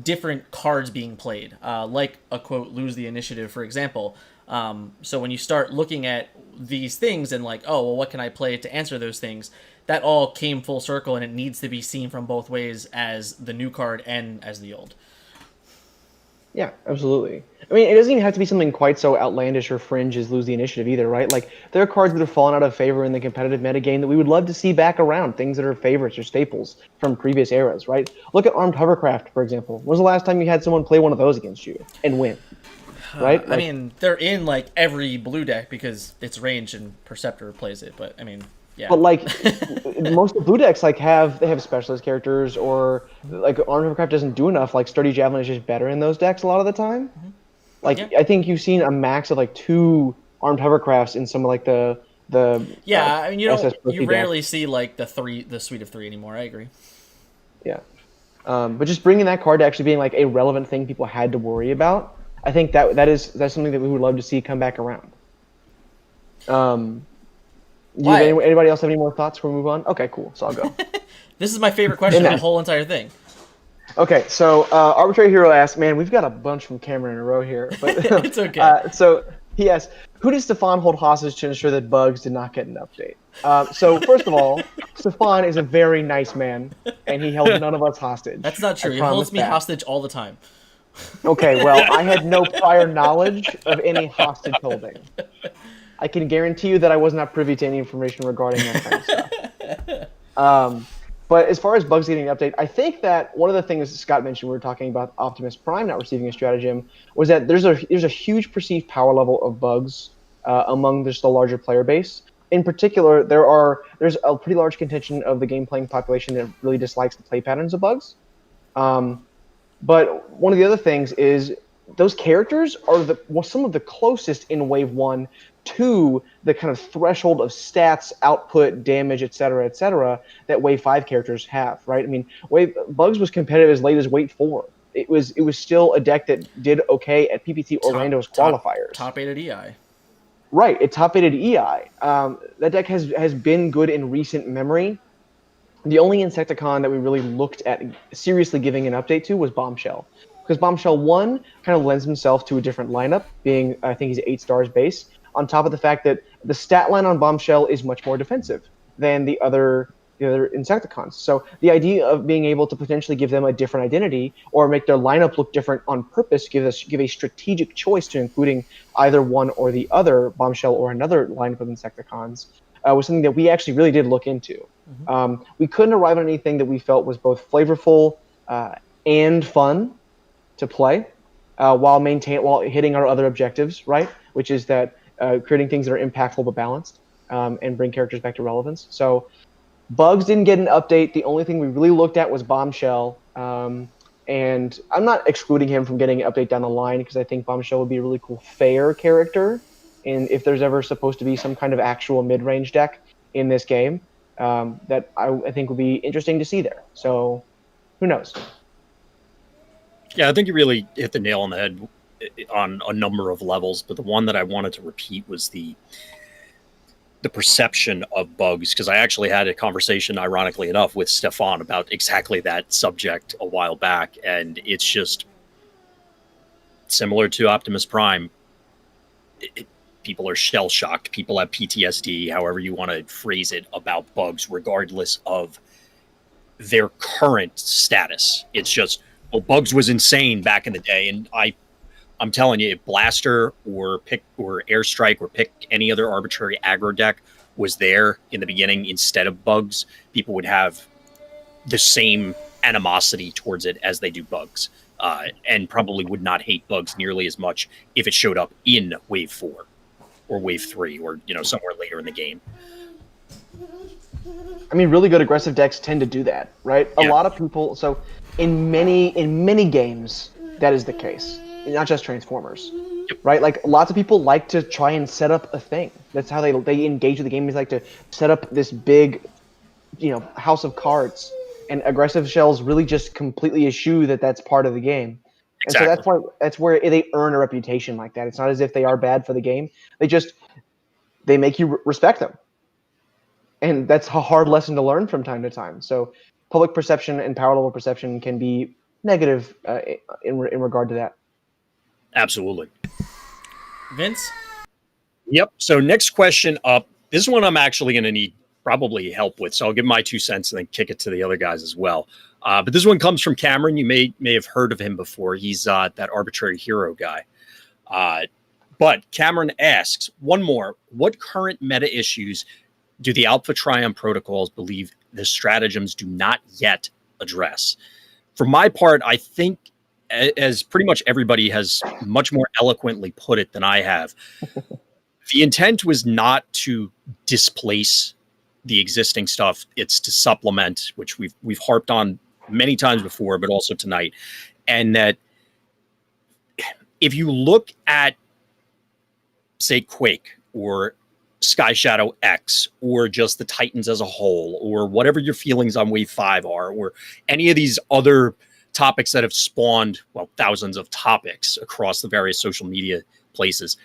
Speaker 1: different cards being played, like a quote, lose the initiative, for example. So when you start looking at these things and like, oh, well, what can I play to answer those things? That all came full circle, and it needs to be seen from both ways, as the new card and as the old.
Speaker 2: Yeah, absolutely. I mean, it doesn't even have to be something quite so outlandish or fringe as lose the initiative either, right? Like, there are cards that have fallen out of favor in the competitive metagame that we would love to see back around, things that are favorites or staples from previous eras, right? Look at Armed Hovercraft, for example. When was the last time you had someone play one of those against you and win? Right?
Speaker 1: I mean, they're in like every blue deck because it's range and Perceptor plays it, but I mean, yeah.
Speaker 2: But like most of the blue decks, like they have specialist characters, or like Armed Hovercraft doesn't do enough. Like Sturdy Javelin is just better in those decks a lot of the time. Mm-hmm. Like, yeah. I think you've seen a max of like 2 Armed Hovercrafts in some of like the
Speaker 1: I mean, you rarely see like the suite of 3 anymore. I agree.
Speaker 2: Yeah, but just bringing that card to actually being like a relevant thing people had to worry about, I think that's something that we would love to see come back around. Anybody else have any more thoughts before we move on? Okay, cool. So I'll go.
Speaker 1: This is my favorite question of the whole entire thing.
Speaker 2: Okay, so Arbitrary Hero asks, man, we've got a bunch from Cameron in a row here. But
Speaker 1: it's okay.
Speaker 2: So he asks, who did Stefan hold hostage to ensure that bugs did not get an update? So first of all, Stefan is a very nice man, and he held none of us hostage.
Speaker 1: That's not true. He holds me hostage all the time.
Speaker 2: Okay, well, I had no prior knowledge of any hostage holding. I can guarantee you that I was not privy to any information regarding that kind of stuff. But as far as bugs getting an update, I think that one of the things Scott mentioned, we were talking about Optimus Prime not receiving a stratagem, was that there's a huge perceived power level of bugs among just the larger player base. In particular, there's a pretty large contingent of the game playing population that really dislikes the play patterns of bugs. But one of the other things is those characters are some of the closest in Wave 1 to the kind of threshold of stats, output, damage, et cetera, that Wave 5 characters have, right? I mean, Bugs was competitive as late as Wave 4. It was still a deck that did okay at PPT Orlando's qualifiers.
Speaker 1: Top 8 at EI.
Speaker 2: Right, it top 8 at EI. That deck has been good in recent memory. The only Insecticon that we really looked at seriously giving an update to was Bombshell. Because Bombshell 1 kind of lends himself to a different lineup, being, I think he's 8 stars base, on top of the fact that the stat line on Bombshell is much more defensive than the other Insecticons. So the idea of being able to potentially give them a different identity or make their lineup look different on purpose, give a strategic choice to including either one or the other, Bombshell or another lineup of Insecticons, was something that we actually really did look into. Mm-hmm. We couldn't arrive at anything that we felt was both flavorful and fun to play. while hitting our other objectives, right? Which is that creating things that are impactful but balanced, and bring characters back to relevance. So Bugs didn't get an update. The only thing we really looked at was Bombshell. And I'm not excluding him from getting an update down the line because I think Bombshell would be a really cool fair character. And if there's ever supposed to be some kind of actual mid-range deck in this game, that I think would be interesting to see there. So who knows?
Speaker 3: Yeah, I think you really hit the nail on the head on a number of levels. But the one that I wanted to repeat was the perception of Bugs, because I actually had a conversation, ironically enough, with Stefan about exactly that subject a while back, and it's just similar to Optimus Prime. People are shell-shocked. People have PTSD, however you want to phrase it, about Bugs, regardless of their current status. It's just, well, Bugs was insane back in the day, and I'm telling you, if Blaster or Airstrike or pick any other arbitrary aggro deck was there in the beginning instead of Bugs, people would have the same animosity towards it as they do Bugs, and probably would not hate Bugs nearly as much if it showed up in Wave 4 or Wave 3 or somewhere later in the game.
Speaker 2: I mean, really good aggressive decks tend to do that, right?
Speaker 3: Yeah.
Speaker 2: A lot of people. So in many games, that is the case. Not just Transformers, right? Like lots of people like to try and set up a thing. That's how they engage with the game. Is like to set up this big, house of cards, and aggressive shells really just completely eschew that that's part of the game.
Speaker 3: Exactly.
Speaker 2: And so that's where they earn a reputation like that. It's not as if they are bad for the game. They make you respect them, and that's a hard lesson to learn from time to time. So public perception and power level perception can be negative in regard to that.
Speaker 3: Absolutely.
Speaker 1: Vince?
Speaker 3: Yep. So next question up. This one I'm actually going to need probably help with. So I'll give my 2 cents and then kick it to the other guys as well. But this one comes from Cameron. You may have heard of him before. He's that arbitrary hero guy. But Cameron asks, one more. What current meta issues do the Alpha Trion protocols believe the stratagems do not yet address? For my part, I think, as pretty much everybody has much more eloquently put it than I have, the intent was not to displace the existing stuff. It's to supplement, which we've harped on many times before, but also tonight. And that if you look at, say, Quake or Sky Shadow X, or just the Titans as a whole, or whatever your feelings on Wave 5 are, or any of these other topics that have spawned, thousands of topics across the various social media places,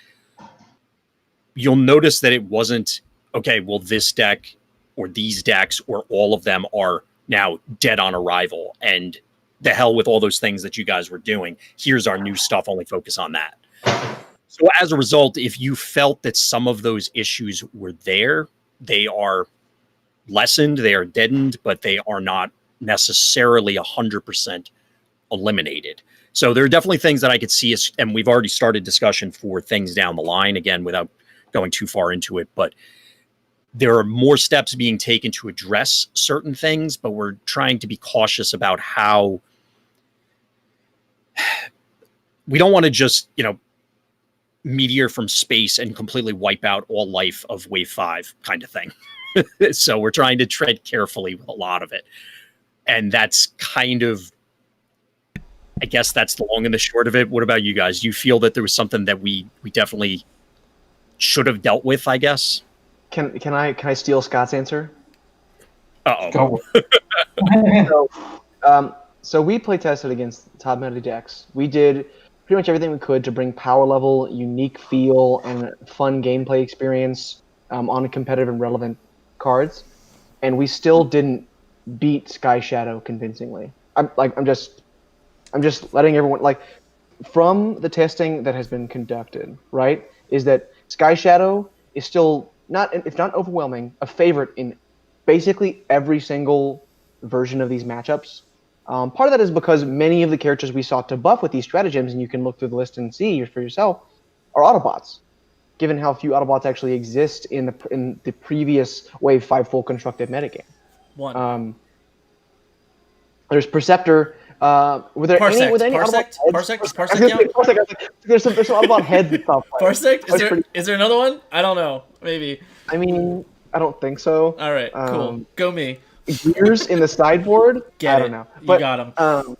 Speaker 3: you'll notice that it wasn't, okay, well, this deck or these decks or all of them are now dead on arrival, and the hell with all those things that you guys were doing. Here's our new stuff, only focus on that. So as a result, if you felt that some of those issues were there, they are lessened, they are deadened, but they are not necessarily 100% eliminated. So there are definitely things that I could see, and we've already started discussion for things down the line, again, without going too far into it, but there are more steps being taken to address certain things, but we're trying to be cautious about how we don't want to just, meteor from space and completely wipe out all life of Wave 5 kind of thing. So we're trying to tread carefully with a lot of it. And that's kind of, I guess that's the long and the short of it. What about you guys? Do you feel that there was something that we definitely should have dealt with, I guess?
Speaker 2: Can I steal Scott's answer?
Speaker 3: Uh-oh.
Speaker 2: So we play tested against top meta decks. We did pretty much everything we could to bring power level, unique feel, and fun gameplay experience on competitive and relevant cards, and we still didn't beat Sky Shadow convincingly. I'm just letting everyone, from the testing that has been conducted, right, is that Sky Shadow is still not overwhelming, a favorite in basically every single version of these matchups. Part of that is because many of the characters we sought to buff with these stratagems, and you can look through the list and see for yourself, are Autobots, given how few Autobots actually exist in the previous Wave 5 full constructed metagame.
Speaker 1: One.
Speaker 2: There's Perceptor, Were there
Speaker 1: Parsec.
Speaker 2: any? Were there any
Speaker 1: Parsec?
Speaker 2: Autobot heads?
Speaker 1: Parsec? Does
Speaker 2: I was
Speaker 1: Parsec
Speaker 2: gonna
Speaker 1: count?
Speaker 2: say Parsec. I was like, there's some Autobot heads and stuff.
Speaker 1: Parsec?
Speaker 2: That's pretty-
Speaker 1: Is there another one? I don't know. Maybe.
Speaker 2: I mean, I don't think so.
Speaker 1: All right. Cool. Go me.
Speaker 2: Gears in the sideboard. I don't know.
Speaker 1: You got him.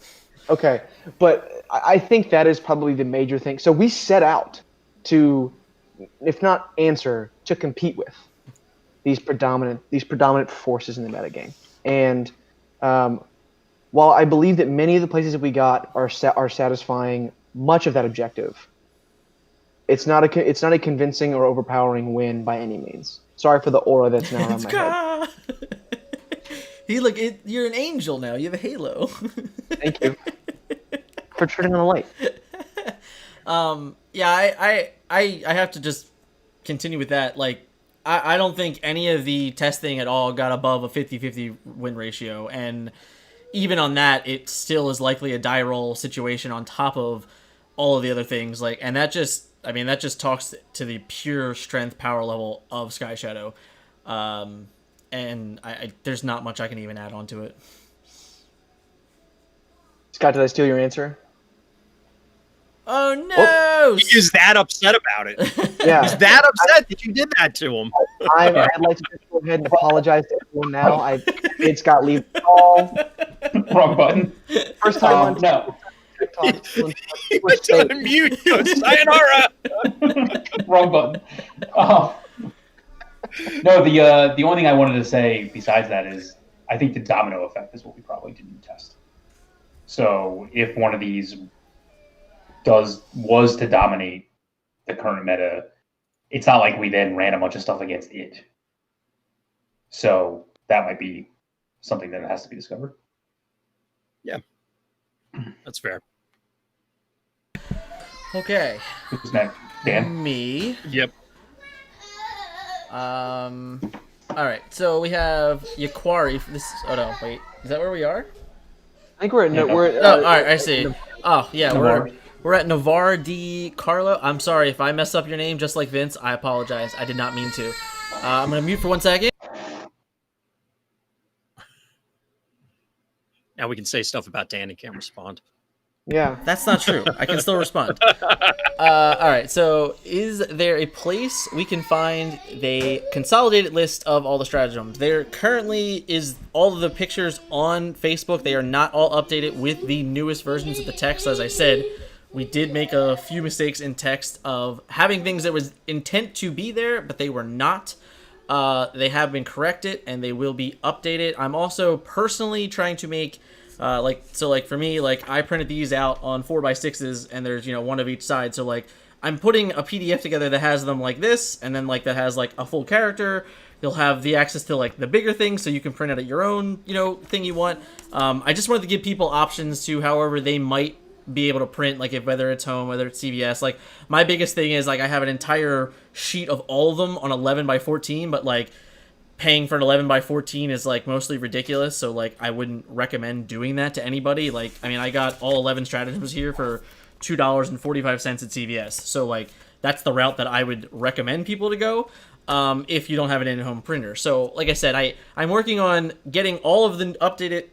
Speaker 2: Okay, but I think that is probably the major thing. So we set out to, if not answer, to compete with these predominant forces in the metagame. And while I believe that many of the places that we got are satisfying much of that objective, it's not a convincing or overpowering win by any means. Sorry for the aura that's now around my head.
Speaker 1: You're an angel now. You have a halo.
Speaker 2: Thank you for turning on the light.
Speaker 1: Yeah, I have to just continue with that. Like, I don't think any of the testing at all got above a 50-50 win ratio, and even on that, it still is likely a die roll situation on top of all of the other things. Like, and that just talks to the pure strength power level of Sky Shadow. And there's not much I can even add on to it.
Speaker 2: Scott, did I steal your answer?
Speaker 1: Oh no!
Speaker 3: He is that upset about it.
Speaker 2: Yeah.
Speaker 3: He's that upset that you did that to him.
Speaker 2: I'd like to just go ahead and apologize to everyone now. I made Scott leave the call.
Speaker 4: Wrong button.
Speaker 2: First time on
Speaker 4: No.
Speaker 2: TikTok.
Speaker 3: He went to unmute. He goes, sayonara.
Speaker 4: Wrong button. No, the only thing I wanted to say besides that is I think the domino effect is what we probably didn't test. So if one of these was to dominate the current meta, it's not like we then ran a bunch of stuff against it. So that might be something that has to be discovered.
Speaker 3: Yeah, that's fair.
Speaker 1: Okay.
Speaker 4: Who's next? Dan?
Speaker 1: Me.
Speaker 3: Yep.
Speaker 1: All right. So we have Yaquari. Oh no, wait. Is that where we are?
Speaker 2: I think we're at
Speaker 1: all right. I see. Oh yeah,
Speaker 4: Navarre.
Speaker 1: we're at Navarre D. Carlo. I'm sorry if I messed up your name, just like Vince. I apologize. I did not mean to. I'm gonna mute for 1 second.
Speaker 3: Now we can say stuff about Dan and can't respond.
Speaker 2: Yeah.
Speaker 1: That's not true. I can still respond. All right. So, is there a place we can find the consolidated list of all the stratagems? There currently is all of the pictures on Facebook. They are not all updated with the newest versions of the text. As I said, we did make a few mistakes in text of having things that was intent to be there, but they were not. They have been corrected and they will be updated. I'm also personally trying to make for me, like I printed these out on 4x6s and there's, one of each side. So like I'm putting a PDF together that has them like this, and then like that has like a full character. You'll have the access to like the bigger things so you can print out your own, thing you want. I just wanted to give people options to however they might be able to print, like whether it's home, whether it's CVS. Like my biggest thing is like I have an entire sheet of all of them on 11x14, but like paying for an 11x14 is like mostly ridiculous, so like I wouldn't recommend doing that to anybody. Like I got all 11 stratagems here for $2.45 at CVS, so like that's the route that I would recommend people to go if you don't have an in-home printer. So like I said, I'm working on getting all of the updated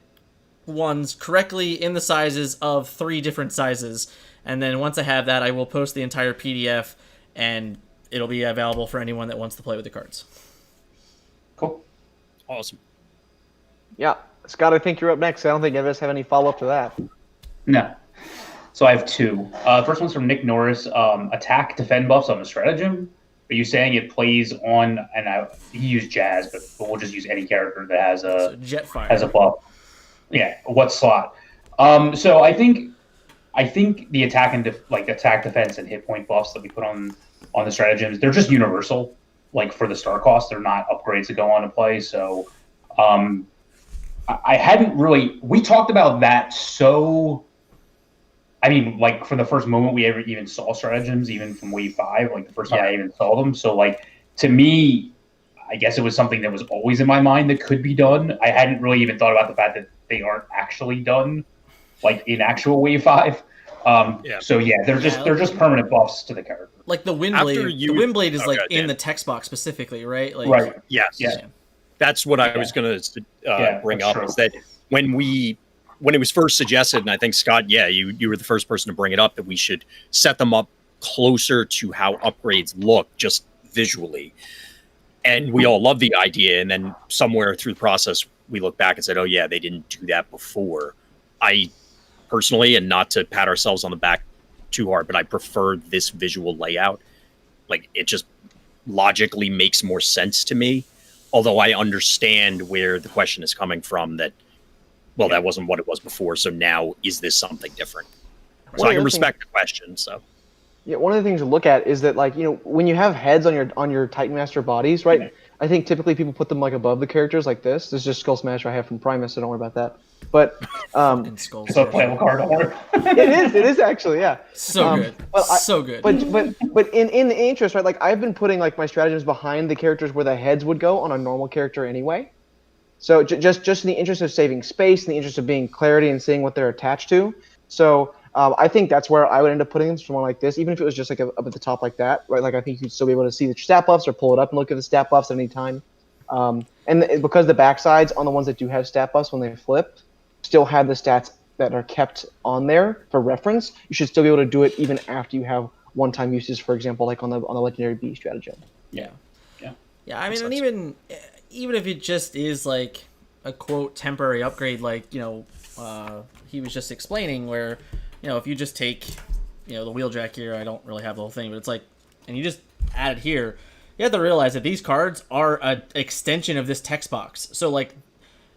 Speaker 1: ones correctly in the sizes of 3 different sizes, and then once I have that, I will post the entire PDF and it'll be available for anyone that wants to play with the cards.
Speaker 4: Cool.
Speaker 3: Awesome.
Speaker 2: Yeah. Scott, I think you're up next. I don't think any of us have any follow-up to that.
Speaker 4: No. So I have 2. First one's from Nick Norris. Attack, defend buffs on the stratagem. Are you saying it plays on, and he used Jazz, but we'll just use any character that has
Speaker 1: Jetfire.
Speaker 4: has a buff. Yeah, what slot? So I think the attack and attack, defense, and hit point buffs that we put on the stratagems, they're just universal. Like for the star cost, they're not upgrades that go on to play. So I hadn't really, we talked about that. So, I mean, like for the first moment we ever even saw stratagems, even from wave 5, like the first time I even saw them. So like, to me, I guess it was something that was always in my mind that could be done. I hadn't really even thought about the fact that they aren't actually done, like in actual wave 5. So yeah, they're just permanent buffs to the character.
Speaker 1: Like the Windblade, the Windblade is in the text box specifically, right? Like,
Speaker 3: right. Yes.
Speaker 4: Yeah.
Speaker 3: That's what I was going to bring up. Is that when we when it was first suggested, and I think Scott, yeah, you were the first person to bring it up, that we should set them up closer to how upgrades look just visually. And we all love the idea. And then somewhere through the process, we look back and said, oh yeah, they didn't do that before. I personally, and not to pat ourselves on the back too hard, but I prefer this visual layout. Like, it just logically makes more sense to me. Although I understand where the question is coming from, that, well, that wasn't what it was before. So now, is this something different? So I can respect the question. So
Speaker 2: yeah, one of the things to look at is that, like, you know, when you have heads on your Titan Master bodies, right? Yeah. I think typically people put them like above the characters, like this. This is just Skull Smasher I have from Primus, so don't worry about that. But
Speaker 4: it's a playable card. Don't worry.
Speaker 2: It is actually, yeah.
Speaker 1: So good, so good.
Speaker 2: But in the interest, right? Like, I've been putting like my stratagems behind the characters where the heads would go on a normal character anyway. So just in the interest of saving space, in the interest of being clarity and seeing what they're attached to. So I think that's where I would end up putting them, somewhere like this, even if it was just like up at the top like that, right? Like, I think you'd still be able to see the stat buffs or pull it up and look at the stat buffs at any time. And because the backsides on the ones that do have stat buffs when they flip still have the stats that are kept on there for reference, you should still be able to do it even after you have one-time uses, for example, like on the legendary B stratagem.
Speaker 1: Yeah. I mean, and even if it just is like a quote temporary upgrade, like, you know, he was just explaining, where, you know, if you just take, you know, the wheeljack here, I don't really have the whole thing, but it's like, and you just add it here, you have to realize that these cards are an extension of this text box. So, like,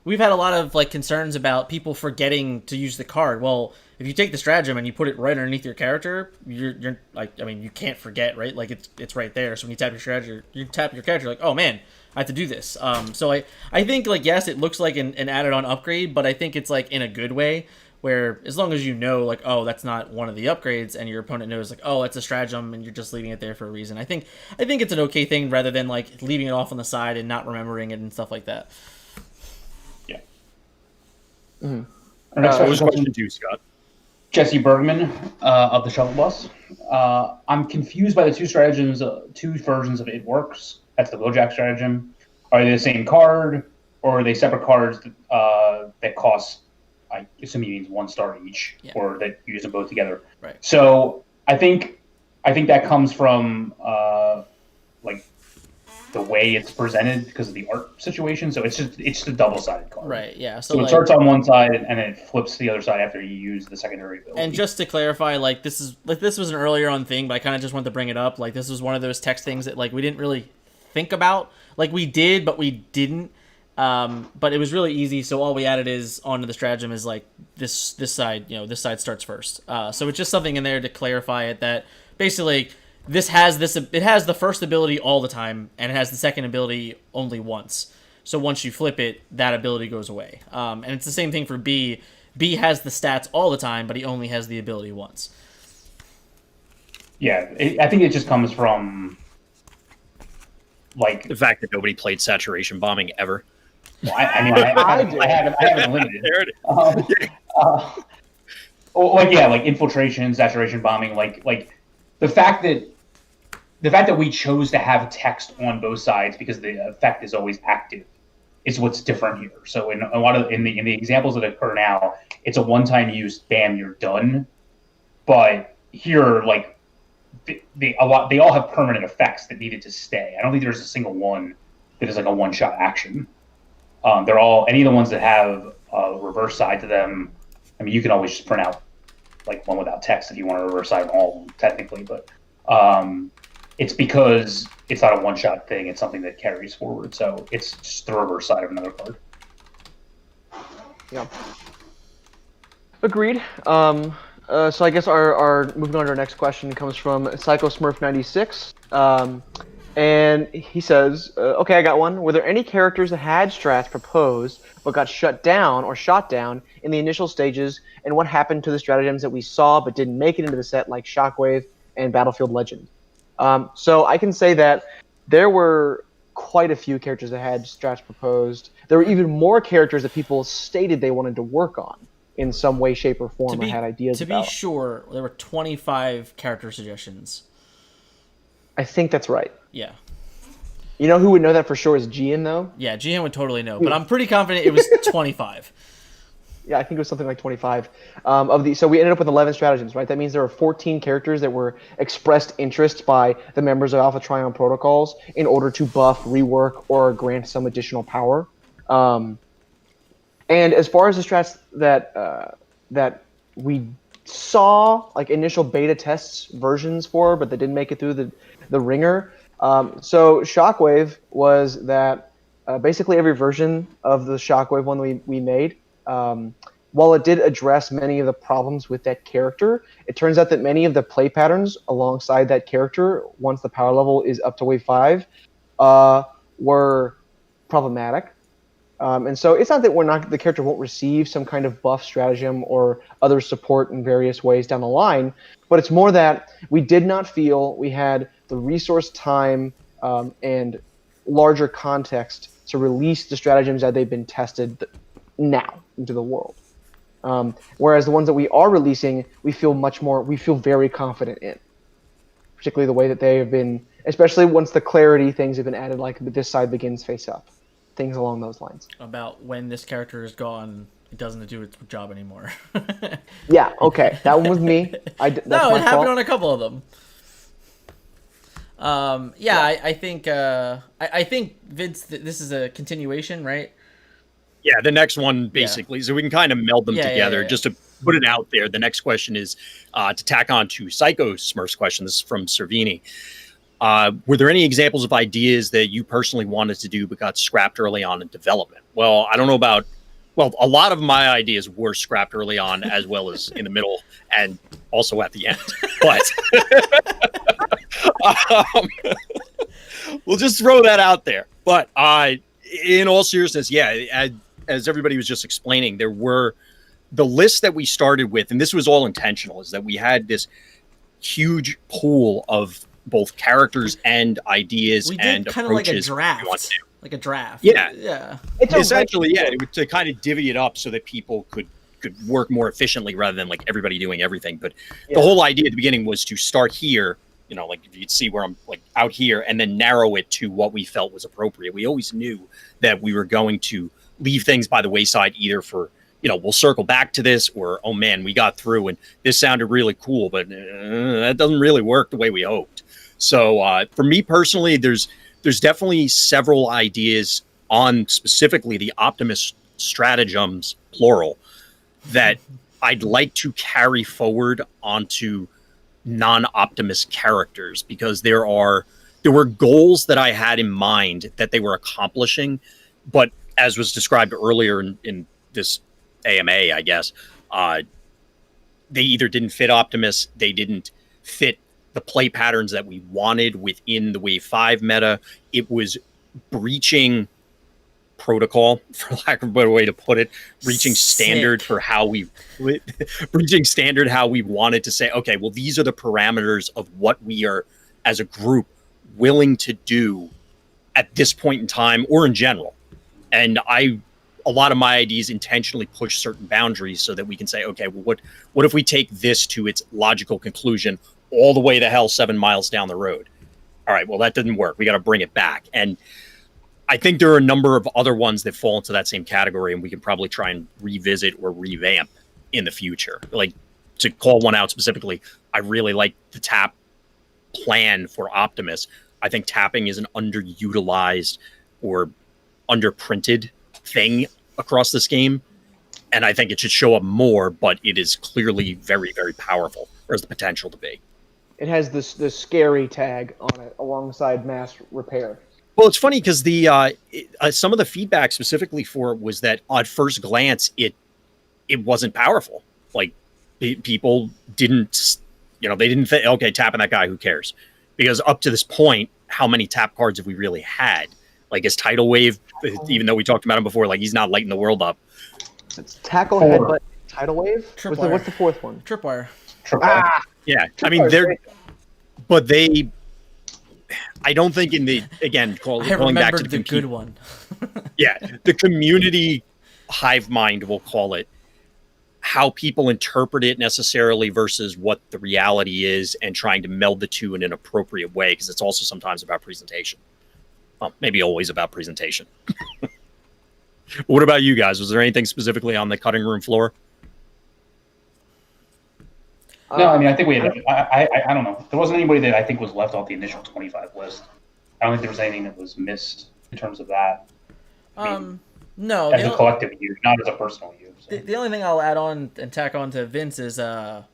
Speaker 1: we've had a lot of, like, concerns about people forgetting to use the card. Well, if you take the stratagem and you put it right underneath your character, you're like, I mean, you can't forget, right? Like, it's right there. So when you tap your stratagem, you tap your character, like, oh man, I have to do this. So I think, like, yes, it looks like an added on upgrade, but I think it's, like, in a good way, where as long as you know, like, oh, that's not one of the upgrades, and your opponent knows, like, oh, it's a stratagem, and you're just leaving it there for a reason. I think it's an okay thing, rather than, like, leaving it off on the side and not remembering it and stuff like that.
Speaker 4: Yeah.
Speaker 3: Our next question to you, Scott.
Speaker 4: Jesse Bergman of the Shuttle Bus. I'm confused by the two stratagems, two versions of It Works. That's the Wheeljack stratagem. Are they the same card, or are they separate cards that cost, I assume he means 1 star each, or that you use them both together?
Speaker 1: Right.
Speaker 4: So I think that comes from like the way it's presented because of the art situation. So it's just a double-sided card.
Speaker 1: Right. Yeah.
Speaker 4: So it starts on one side and then it flips to the other side after you use the secondary ability.
Speaker 1: And just to clarify, like, this was an earlier on thing, but I kind of just wanted to bring it up. Like, this was one of those text things that, like, we didn't really think about. Like, we did, but we didn't. But it was really easy. So all we added is onto the stratagem is, like, this side. You know, this side starts first. So it's just something in there to clarify it, that basically it has the first ability all the time, and it has the second ability only once. So once you flip it, that ability goes away. And it's the same thing for B. B has the stats all the time, but he only has the ability once.
Speaker 4: Yeah, I think it just comes from, like,
Speaker 3: the fact that nobody played saturation bombing ever.
Speaker 4: Well, I mean, I haven't limited.
Speaker 3: There it is.
Speaker 4: Like infiltration, saturation bombing, like the fact that we chose to have text on both sides because the effect is always active is what's different here. So in a lot of in the examples that occur now, it's a one-time use, bam, you're done. But here, like, they all have permanent effects that needed to stay. I don't think there's a single one that is like a one-shot action. They're all, any of the ones that have a reverse side to them. I mean, you can always just print out like one without text if you want to reverse side all of them, technically, but it's because it's not a one-shot thing. It's something that carries forward. So it's just the reverse side of another card.
Speaker 2: Yeah. Agreed. So I guess our moving on to our next question comes from Psycho Smurf 96. And he says, okay, I got one. Were there any characters that had strats proposed but got shut down or shot down in the initial stages, and what happened to the stratagems that we saw but didn't make it into the set, like Shockwave and Battlefield Legend? So I can say that there were quite a few characters that had strats proposed. There were even more characters that people stated they wanted to work on in some way, shape, or form, or had ideas about.
Speaker 1: To be sure, there were 25 character suggestions.
Speaker 2: I think that's right.
Speaker 1: Yeah.
Speaker 2: You know who would know that for sure is Gian, though?
Speaker 1: Yeah, Gian would totally know, but I'm pretty confident it was 25.
Speaker 2: Yeah, I think it was something like 25 of these. So we ended up with 11 stratagems, right? That means there are 14 characters that were expressed interest by the members of Alpha Trion protocols in order to buff, rework, or grant some additional power. Um, and as far as the strats that we saw, like initial beta tests versions for, but that didn't make it through the ringer. So Shockwave was that basically every version of the Shockwave one we made, while it did address many of the problems with that character, it turns out that many of the play patterns alongside that character, once the power level is up to wave 5, were problematic. And so it's not that the character won't receive some kind of buff stratagem or other support in various ways down the line, but it's more that we did not feel we had the resource, time, and larger context to release the stratagems that they've been tested now into the world. Whereas the ones that we are releasing, we feel very confident in, particularly the way that they have been, especially once the clarity things have been added, like this side begins face up. Things along those lines.
Speaker 1: About when this character is gone, it doesn't do its job anymore.
Speaker 2: Yeah, okay. That one was me. That's
Speaker 1: no,
Speaker 2: my
Speaker 1: it happened
Speaker 2: fault.
Speaker 1: on a couple of them. I think I think Vince, this is a continuation, right?
Speaker 3: Yeah, the next one basically, so we can kind of meld them together.
Speaker 1: Yeah.
Speaker 3: Just to put it out there, the next question is to tack on to Psycho Smurf's question. This is from Servini. Were there any examples of ideas that you personally wanted to do but got scrapped early on in development? Well, I don't know about. Well, a lot of my ideas were scrapped early on, as well as in the middle and also at the end. But we'll just throw that out there. But in all seriousness, yeah, as everybody was just explaining, there were the lists that we started with, and this was all intentional, is that we had this huge pool of both characters and ideas and
Speaker 1: kind
Speaker 3: approaches.
Speaker 1: of like a draft.
Speaker 3: Yeah. It's essentially, to kind of divvy it up so that people could work more efficiently rather than like everybody doing everything. But the whole idea at the beginning was to start here, like if you'd see where I'm like out here, and then narrow it to what we felt was appropriate. We always knew that we were going to leave things by the wayside, either for, we'll circle back to this, or, oh man, we got through and this sounded really cool, but that doesn't really work the way we hoped. So for me personally, there's definitely several ideas on specifically the Optimus stratagems, plural, that I'd like to carry forward onto non-Optimus characters, because there were goals that I had in mind that they were accomplishing, but as was described earlier in this AMA, I guess, they either didn't fit Optimus, they didn't fit the play patterns that we wanted within the Wave 5 meta. It was breaching protocol, for lack of a better way to put it, breaching standard for how we wanted to say, okay, well, these are the parameters of what we are as a group willing to do at this point in time or in general. And a lot of my ideas intentionally push certain boundaries so that we can say, okay, well, what if we take this to its logical conclusion all the way to hell 7 miles down the road? All right, well, that didn't work. We got to bring it back. And I think there are a number of other ones that fall into that same category, and we can probably try and revisit or revamp in the future. Like, to call one out specifically, I really like the tap plan for Optimus. I think tapping is an underutilized or underprinted thing across this game, and I think it should show up more, but it is clearly very, very powerful, or has the potential to be.
Speaker 2: It has the scary tag on it alongside mass repair.
Speaker 3: Well, it's funny because some of the feedback specifically for it was that at first glance, it wasn't powerful. Like, people didn't, they didn't think, okay, tapping that guy, who cares? Because up to this point, how many tap cards have we really had? Like, his Tidal Wave, even though we talked about him before, like, he's not lighting the world up.
Speaker 2: It's Tackle, Headbutt, Tidal Wave? What's the fourth one?
Speaker 1: Tripwire.
Speaker 3: Yeah, I mean, I don't think going back to
Speaker 1: the good one.
Speaker 3: Yeah, the community hive mind, we'll call it, how people interpret it necessarily versus what the reality is, and trying to meld the two in an appropriate way, because it's also sometimes about presentation. Well, maybe always about presentation. What about you guys? Was there anything specifically on the cutting room floor?
Speaker 4: No, I mean, I think we had. I don't know. There wasn't anybody that I think was left off the initial 25 list. I don't think there was anything that was missed in terms of that.
Speaker 1: No,
Speaker 4: as a collective use, not as a personal use.
Speaker 1: The only thing I'll add on and tack on to Vince is the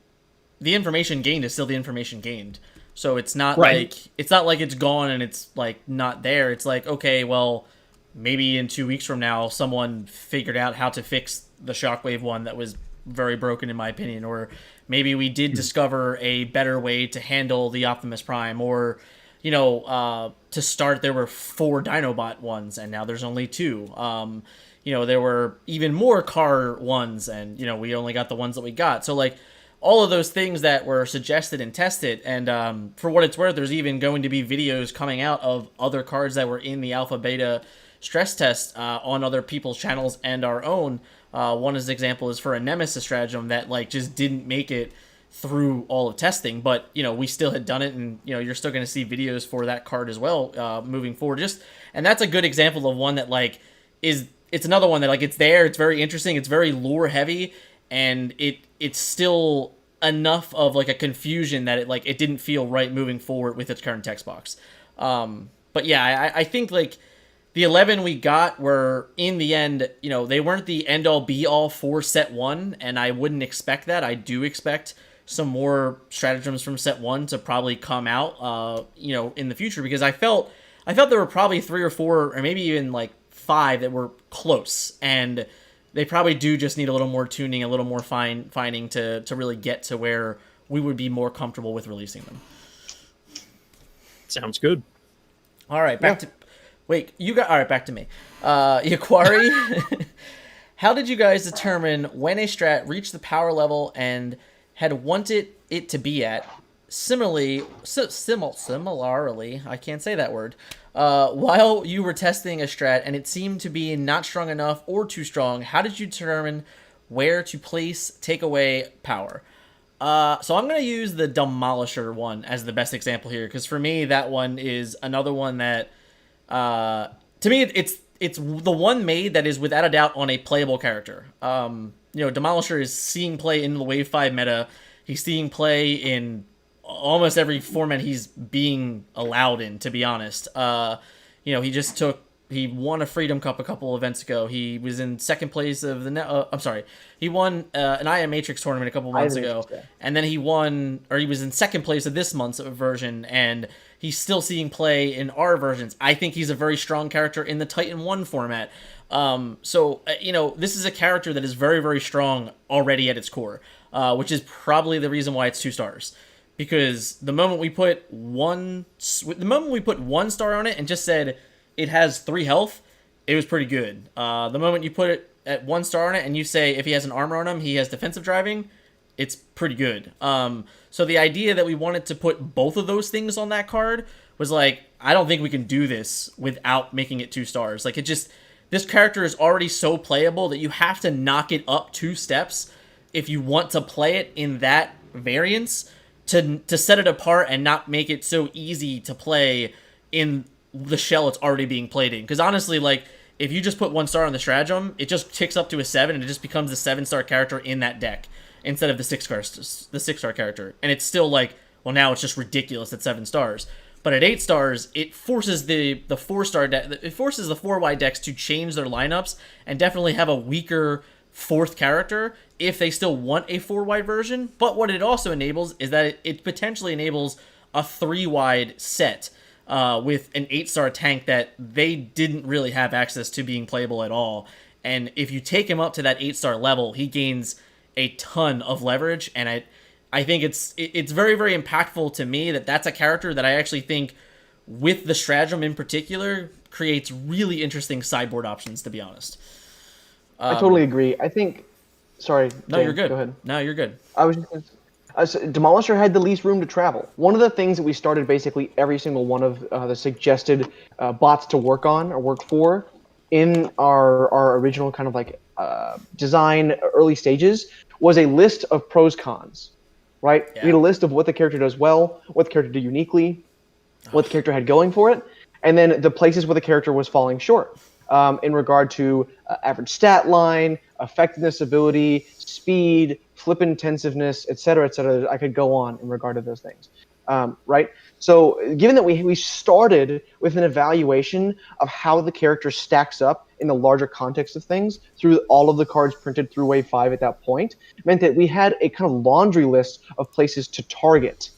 Speaker 1: information gained is still the information gained. So it's not like it's gone and it's like not there. It's like, okay, well, maybe in 2 weeks from now, someone figured out how to fix the Shockwave one that was very broken in my opinion, or maybe we did discover a better way to handle the Optimus Prime, or to start there were 4 Dinobot ones and now there's only 2. There were even more car ones and we only got the ones that we got. So like all of those things that were suggested and tested, and for what it's worth, there's even going to be videos coming out of other cards that were in the alpha beta stress test on other people's channels and our own. One example is for a Nemesis stratagem that like just didn't make it through all of testing, but we still had done it, and you're still going to see videos for that card as well moving forward. And that's a good example of one that like it's another one that like it's there, it's very interesting, it's very lore heavy, and it's still enough of like a confusion that it didn't feel right moving forward with its current text box. But yeah, I think like the 11 we got were, in the end, they weren't the end-all be-all for set 1, and I wouldn't expect that. I do expect some more stratagems from set 1 to probably come out, in the future, because I felt there were probably 3 or 4, or maybe even like 5 that were close, and they probably do just need a little more tuning, a little more fining to really get to where we would be more comfortable with releasing them.
Speaker 3: Sounds good.
Speaker 1: All right, back to me. Yaquari, how did you guys determine when a strat reached the power level and had wanted it to be at? Similarly, I can't say that word. While you were testing a strat and it seemed to be not strong enough or too strong, how did you determine where to place takeaway power? So I'm going to use the Demolisher one as the best example here, because for me, that one is another one that, to me, it's the one made that is without a doubt on a playable character. Demolisher is seeing play in the Wave 5 meta. He's seeing play in almost every format he's being allowed in, to be honest. He won a Freedom Cup a couple events ago. He was in second place of he won an IA Matrix tournament a couple months ago. And then he was in second place of this month's version, and he's still seeing play in our versions. I think he's a very strong character in the Titan 1 format. This is a character that is very, very strong already at its core, which is probably the reason why it's 2 stars. Because the moment we put 1 star on it and just said it has 3 health, it was pretty good. The moment you put it at 1 star on it and you say if he has an armor on him, he has defensive driving, it's pretty good. So the idea that we wanted to put both of those things on that card was like, I don't think we can do this without making it 2 stars. Like, this character is already so playable that you have to knock it up 2 steps if you want to play it in that variance to set it apart and not make it so easy to play in the shell it's already being played in. Because honestly, like, if you just put 1 star on the stratagem, it just ticks up to a 7 and it just becomes the 7-star character in that deck instead of the 6-star character. And it's still like, well, now it's just ridiculous at 7 stars. But at 8 stars, it forces the 4-star it forces the 4-wide decks to change their lineups and definitely have a weaker 4th character if they still want a 4-wide version. But what it also enables is that it potentially enables a 3-wide set with an 8-star tank that they didn't really have access to being playable at all. And if you take him up to that 8-star level, he gains a ton of leverage, and I think it's very, very impactful to me that's a character that I actually think, with the stratagem in particular, creates really interesting sideboard options, to be honest.
Speaker 2: I totally agree. I think... Sorry.
Speaker 1: No,
Speaker 2: James,
Speaker 1: you're good.
Speaker 2: Go ahead.
Speaker 1: No, you're good.
Speaker 2: I was just going to... Demolisher had the least room to travel. One of the things that we started basically every single one of the suggested bots to work on or work for in our original kind of like design early stages was a list of pros cons, right? Yeah. We had a list of what the character does well, what the character did uniquely, what the character had going for it, and then the places where the character was falling short. in regard to average stat line, effectiveness ability, speed, flip intensiveness, et cetera, et cetera. I could go on in regard to those things, right? So given that we started with an evaluation of how the character stacks up in the larger context of things through all of the cards printed through Wave 5 at that point, meant that we had a kind of laundry list of places to target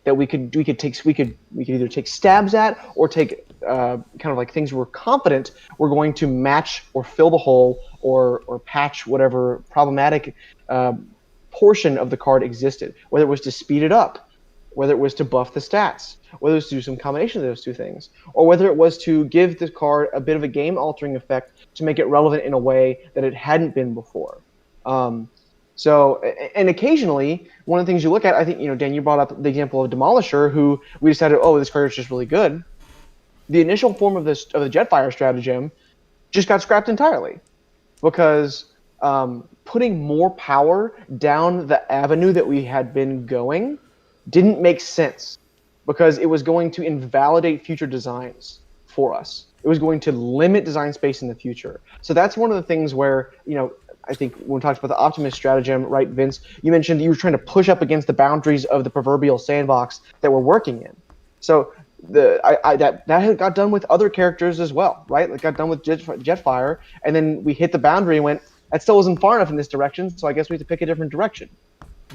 Speaker 2: that we could either take stabs at or take kind of like things we're confident we're going to match or fill the hole or patch whatever problematic portion of the card existed, whether it was to speed it up, whether it was to buff the stats, whether it was to do some combination of those two things, or whether it was to give the card a bit of a game-altering effect to make it relevant in a way that it hadn't been before. So, and occasionally, one of the things you look at, I think, Dan, you brought up the example of Demolisher, who we decided, this card is just really good. The initial form of the Jetfire stratagem just got scrapped entirely because putting more power down the avenue that we had been going didn't make sense because it was going to invalidate future designs for us. It was going to limit design space in the future. So that's one of the things where, I think when we talked about the Optimist stratagem, right, Vince, you mentioned you were trying to push up against the boundaries of the proverbial sandbox that we're working in. So that got done with other characters as well, right? It got done with Jetfire, and then we hit the boundary and went, that still isn't far enough in this direction, so I guess we have to pick a different direction.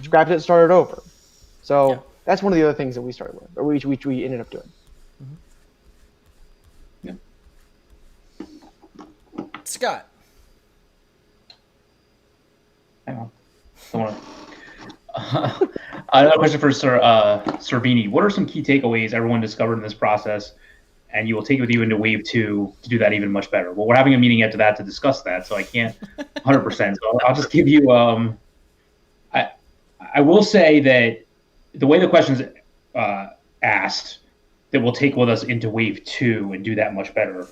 Speaker 2: Scrapped it and started over. So that's one of the other things that we started with, or we ended up doing.
Speaker 4: Yeah.
Speaker 1: Scott.
Speaker 4: Hang on. Another question for Sir Beanie. What are some key takeaways everyone discovered in this process, and you will take with you into Wave 2 to do that even much better? Well, we're having a meeting after that to discuss that, so I can't 100%. So I'll just give you. I will say that the way the question's asked, that we'll take with us into Wave 2 and do that much better.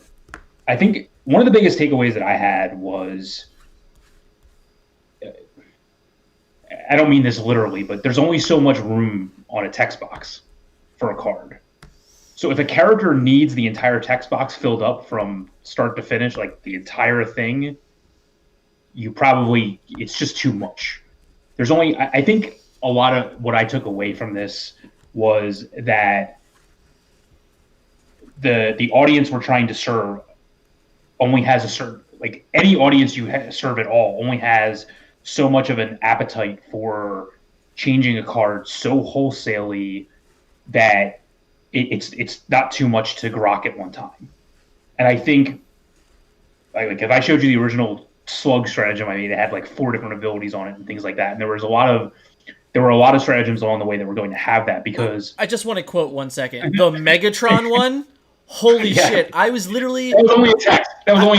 Speaker 4: I think one of the biggest takeaways that I had was, I don't mean this literally, but there's only so much room on a text box for a card. So if a character needs the entire text box filled up from start to finish, like the entire thing, it's just too much. There's only, I think a lot of what I took away from this was that the audience we're trying to serve only has a certain, like any audience you serve at all only has so much of an appetite for changing a card so wholesalely that it's not too much to grok at one time. And I think, like if I showed you the original Slug stratagem, I mean, it had like 4 different abilities on it and things like that. And there were a lot of stratagems along the way that were going to have that because
Speaker 1: I just want to quote 1 second. The Megatron one. Holy shit! I was literally.
Speaker 4: That was only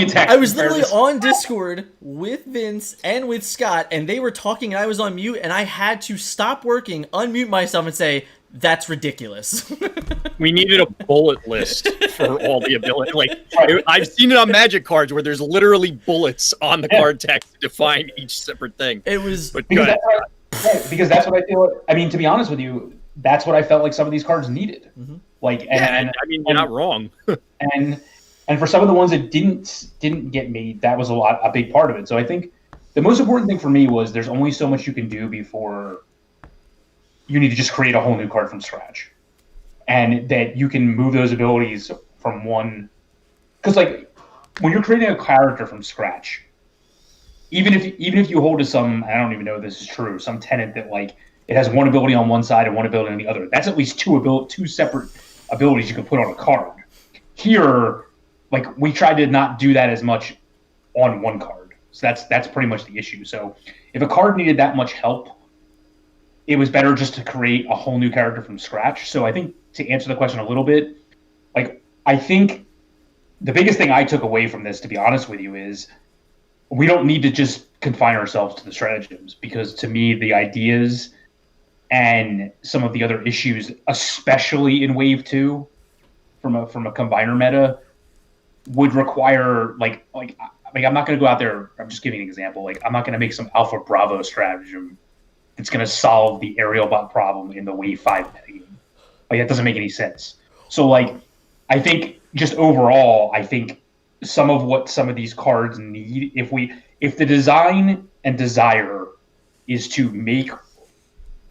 Speaker 4: a text.
Speaker 1: I was literally on Discord with Vince and with Scott, and they were talking, and I was on mute, and I had to stop working, unmute myself, and say, "That's ridiculous."
Speaker 3: We needed a bullet list for all the ability. Like I've seen it on Magic cards where there's literally bullets on the card text to define each separate thing.
Speaker 1: It was
Speaker 4: because that's what I feel. I mean, to be honest with you, that's what I felt like some of these cards needed.
Speaker 1: Mm-hmm.
Speaker 3: Like, and I mean, you're not wrong.
Speaker 4: and for some of the ones that didn't get made, that was a big part of it. So I think the most important thing for me was there's only so much you can do before you need to just create a whole new card from scratch, and that you can move those abilities from one. Because like when you're creating a character from scratch, even if you hold to some, I don't even know if this is true, some tenet that like it has one ability on one side and one ability on the other. That's at least two separate abilities you can put on a card. Here, like we tried to not do that as much on one card. So that's pretty much the issue. So if a card needed that much help, it was better just to create a whole new character from scratch. So I think to answer the question a little bit, like I think the biggest thing I took away from this, to be honest with you, is we don't need to just confine ourselves to the stratagems, because to me the ideas and some of the other issues, especially in Wave 2, from a combiner meta, would require like I'm not going to go out there. I'm just giving an example. Like I'm not going to make some Alpha Bravo stratagem that's going to solve the aerial bot problem in the Wave 5 metagame. Like that doesn't make any sense. So like I think just overall, I think some of what some of these cards need. If the design and desire is to make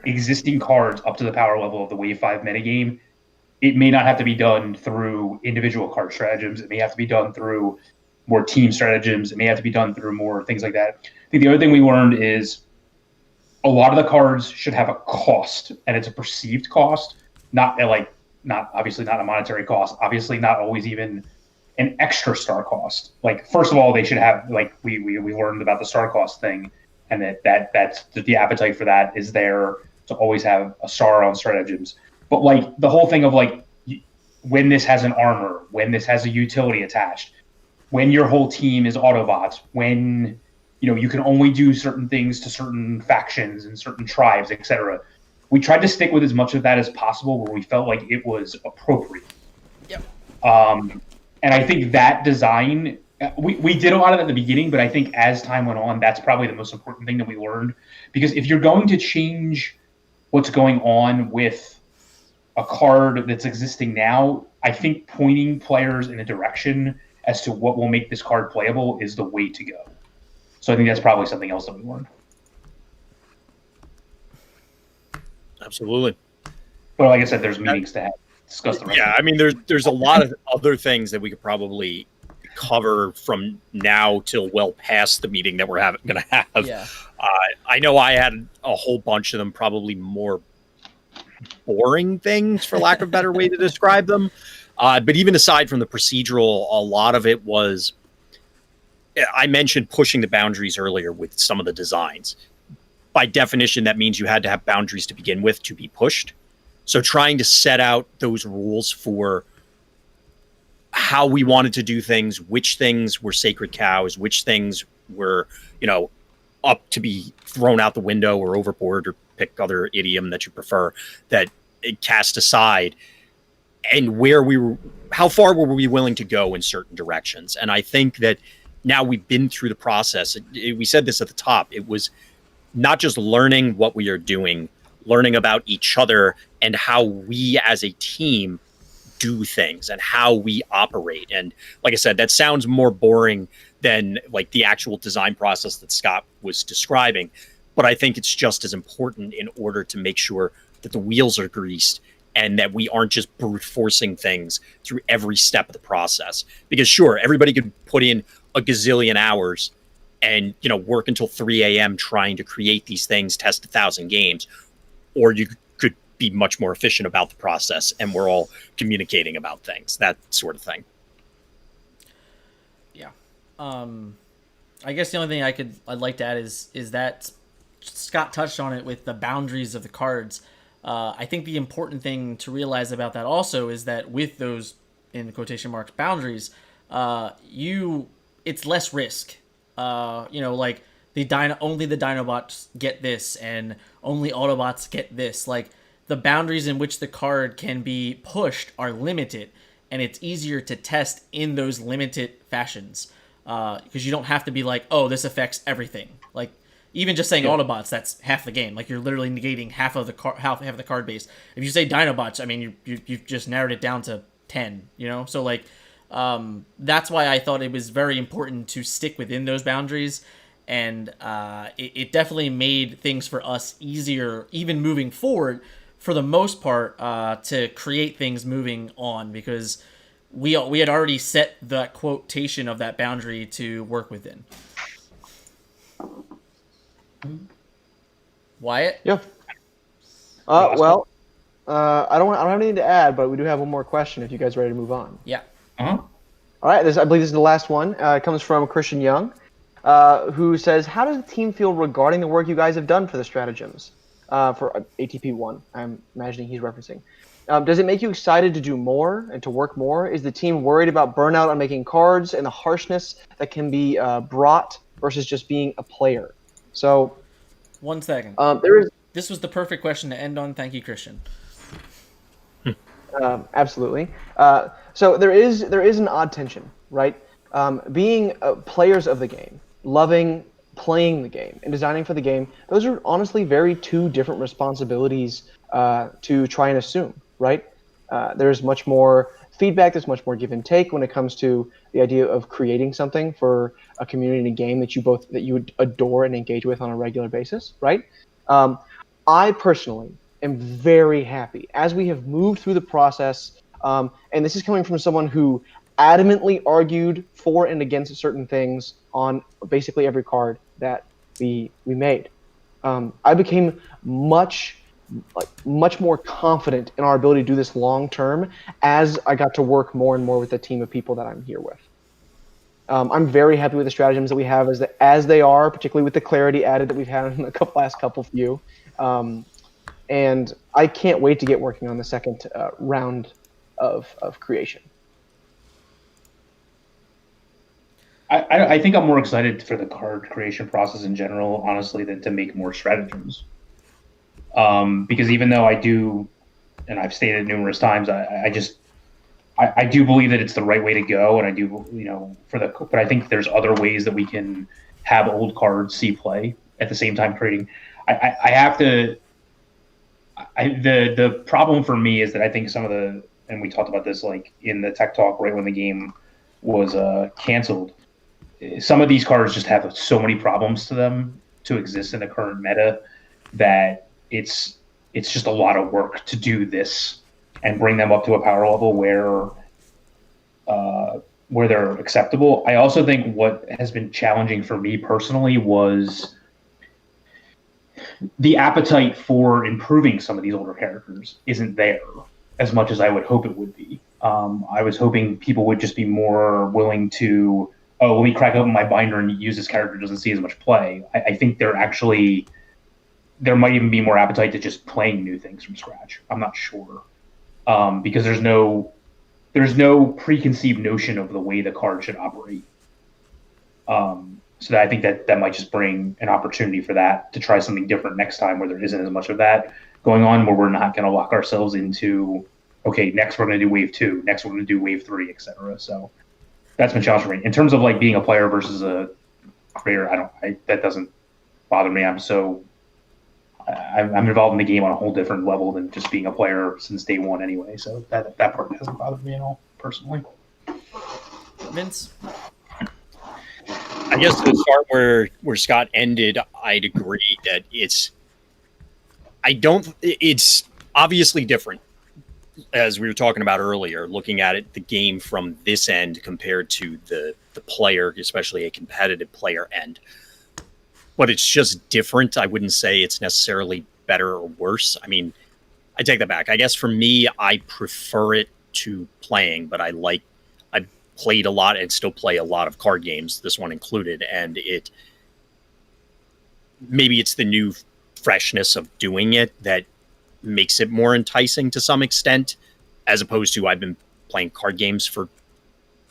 Speaker 4: existing cards up to the power level of the Wave 5 metagame, it may not have to be done through individual card stratagems. It may have to be done through more team stratagems. It may have to be done through more things like that. I think the other thing we learned is a lot of the cards should have a cost, and it's a perceived cost, not obviously not a monetary cost, obviously not always even an extra star cost. Like, first of all, they should have, like, we learned about the star cost thing, and that's the appetite for that is there to always have a star on stratagems. But like the whole thing of like when this has an armor, when this has a utility attached, when your whole team is Autobots, when you can only do certain things to certain factions and certain tribes, etc. We tried to stick with as much of that as possible where we felt like it was appropriate.
Speaker 1: Yep.
Speaker 4: And I think that design, we did a lot of that in the beginning, but I think as time went on, that's probably the most important thing that we learned. Because if you're going to change what's going on with a card that's existing now, I think pointing players in a direction as to what will make this card playable is the way to go. So I think that's probably something else that we learned.
Speaker 3: Absolutely.
Speaker 4: But like I said, there's meetings to have discuss the rest.
Speaker 3: Yeah, I mean, there's a lot of other things that we could probably cover from now till well past the meeting that we're going to have.
Speaker 1: Yeah.
Speaker 3: I know I had a whole bunch of them, probably more boring things, for lack of a better way to describe them. But even aside from the procedural, a lot of it was, I mentioned pushing the boundaries earlier with some of the designs. By definition, that means you had to have boundaries to begin with to be pushed. So trying to set out those rules for how we wanted to do things, which things were sacred cows, which things were, up to be thrown out the window or overboard, or pick other idiom that you prefer, that it cast aside, and how far were we willing to go in certain directions. And I think that now we've been through the process. We said this at the top. It was not just learning what we are doing, learning about each other and how we as a team do things and how we operate. And like I said, that sounds more boring than like the actual design process that Scott was describing. But I think it's just as important in order to make sure that the wheels are greased and that we aren't just brute forcing things through every step of the process. Because sure, everybody could put in a gazillion hours and work until 3 a.m. trying to create these things, test 1,000 games, or you could be much more efficient about the process and we're all communicating about things, that sort of thing.
Speaker 1: Yeah. I guess the only thing I'd like to add is that Scott touched on it with the boundaries of the cards. I think the important thing to realize about that also is that with those, in quotation marks, boundaries, it's less risk. Like only the Dinobots get this, and only Autobots get this. Like, the boundaries in which the card can be pushed are limited, and it's easier to test in those limited fashions. Because you don't have to be like, oh, this affects everything. Like, even just saying Autobots, that's half the game. Like, you're literally negating half of the card base. If you say Dinobots, I mean, you've just narrowed it down to 10. So like, that's why I thought it was very important to stick within those boundaries, and it definitely made things for us easier, even moving forward, for the most part, to create things moving on, because we had already set that quotation of that boundary to work within. Wyatt?
Speaker 2: Yeah. Well, I don't have anything to add, but we do have one more question. If you guys are ready to move on.
Speaker 1: Yeah.
Speaker 4: Uh-huh.
Speaker 2: All right. I believe this is the last one. It comes from Christian Young, who says, "How does the team feel regarding the work you guys have done for the stratagems for ATP1?" I'm imagining he's referencing. Does it make you excited to do more and to work more? Is the team worried about burnout on making cards and the harshness that can be brought versus just being a player? So,
Speaker 1: 1 second. This was the perfect question to end on. Thank you, Christian.
Speaker 2: Absolutely. So there is an odd tension, right? Being players of the game, loving playing the game, and designing for the game, those are honestly two different responsibilities to try and assume, right? There's much more feedback. There's much more give and take when it comes to the idea of creating something for a community in a game that you would adore and engage with on a regular basis, right? I personally am very happy as we have moved through the process, and this is coming from someone who adamantly argued for and against certain things on basically every card that we made. I became much more confident in our ability to do this long term as I got to work more and more with the team of people that I'm here with. I'm very happy with the stratagems that we have as they are, particularly with the clarity added that we've had in the last couple few. And I can't wait to get working on the second round of creation.
Speaker 4: I think I'm more excited for the card creation process in general, honestly, than to make more stratagems. Because even though I do, and I've stated it numerous times, I do believe that it's the right way to go, and I do, but I think there's other ways that we can have old cards see play at the same time creating. The problem for me is that I think some of the, and we talked about this like in the tech talk right when the game was canceled. Some of these cards just have so many problems to them to exist in the current meta that it's just a lot of work to do this and bring them up to a power level where they're acceptable. I also think what has been challenging for me personally was the appetite for improving some of these older characters isn't there as much as I would hope it would be. I was hoping people would just be more willing to, let me crack open my binder and use this character who doesn't see as much play. I think there might even be more appetite to just playing new things from scratch. I'm not sure. Because there's no preconceived notion of the way the card should operate. So that I think that might just bring an opportunity for that to try something different next time where there isn't as much of that going on, where we're not going to lock ourselves into, okay, next we're going to do wave 2, next we're going to do wave 3, etc. So that's been challenging for me. In terms of like being a player versus a creator, that doesn't bother me. I'm involved in the game on a whole different level than just being a player since day one anyway. So that part hasn't bothered me at all, personally.
Speaker 1: Vince?
Speaker 3: I guess to start where Scott ended, I'd agree that it's obviously different, as we were talking about earlier, looking at it, the game from this end compared to the player, especially a competitive player end. But it's just different. I wouldn't say it's necessarily better or worse. I mean, I take that back. I guess for me, I prefer it to playing, but I played a lot and still play a lot of card games, this one included, and maybe it's the new freshness of doing it that makes it more enticing to some extent, as opposed to I've been playing card games for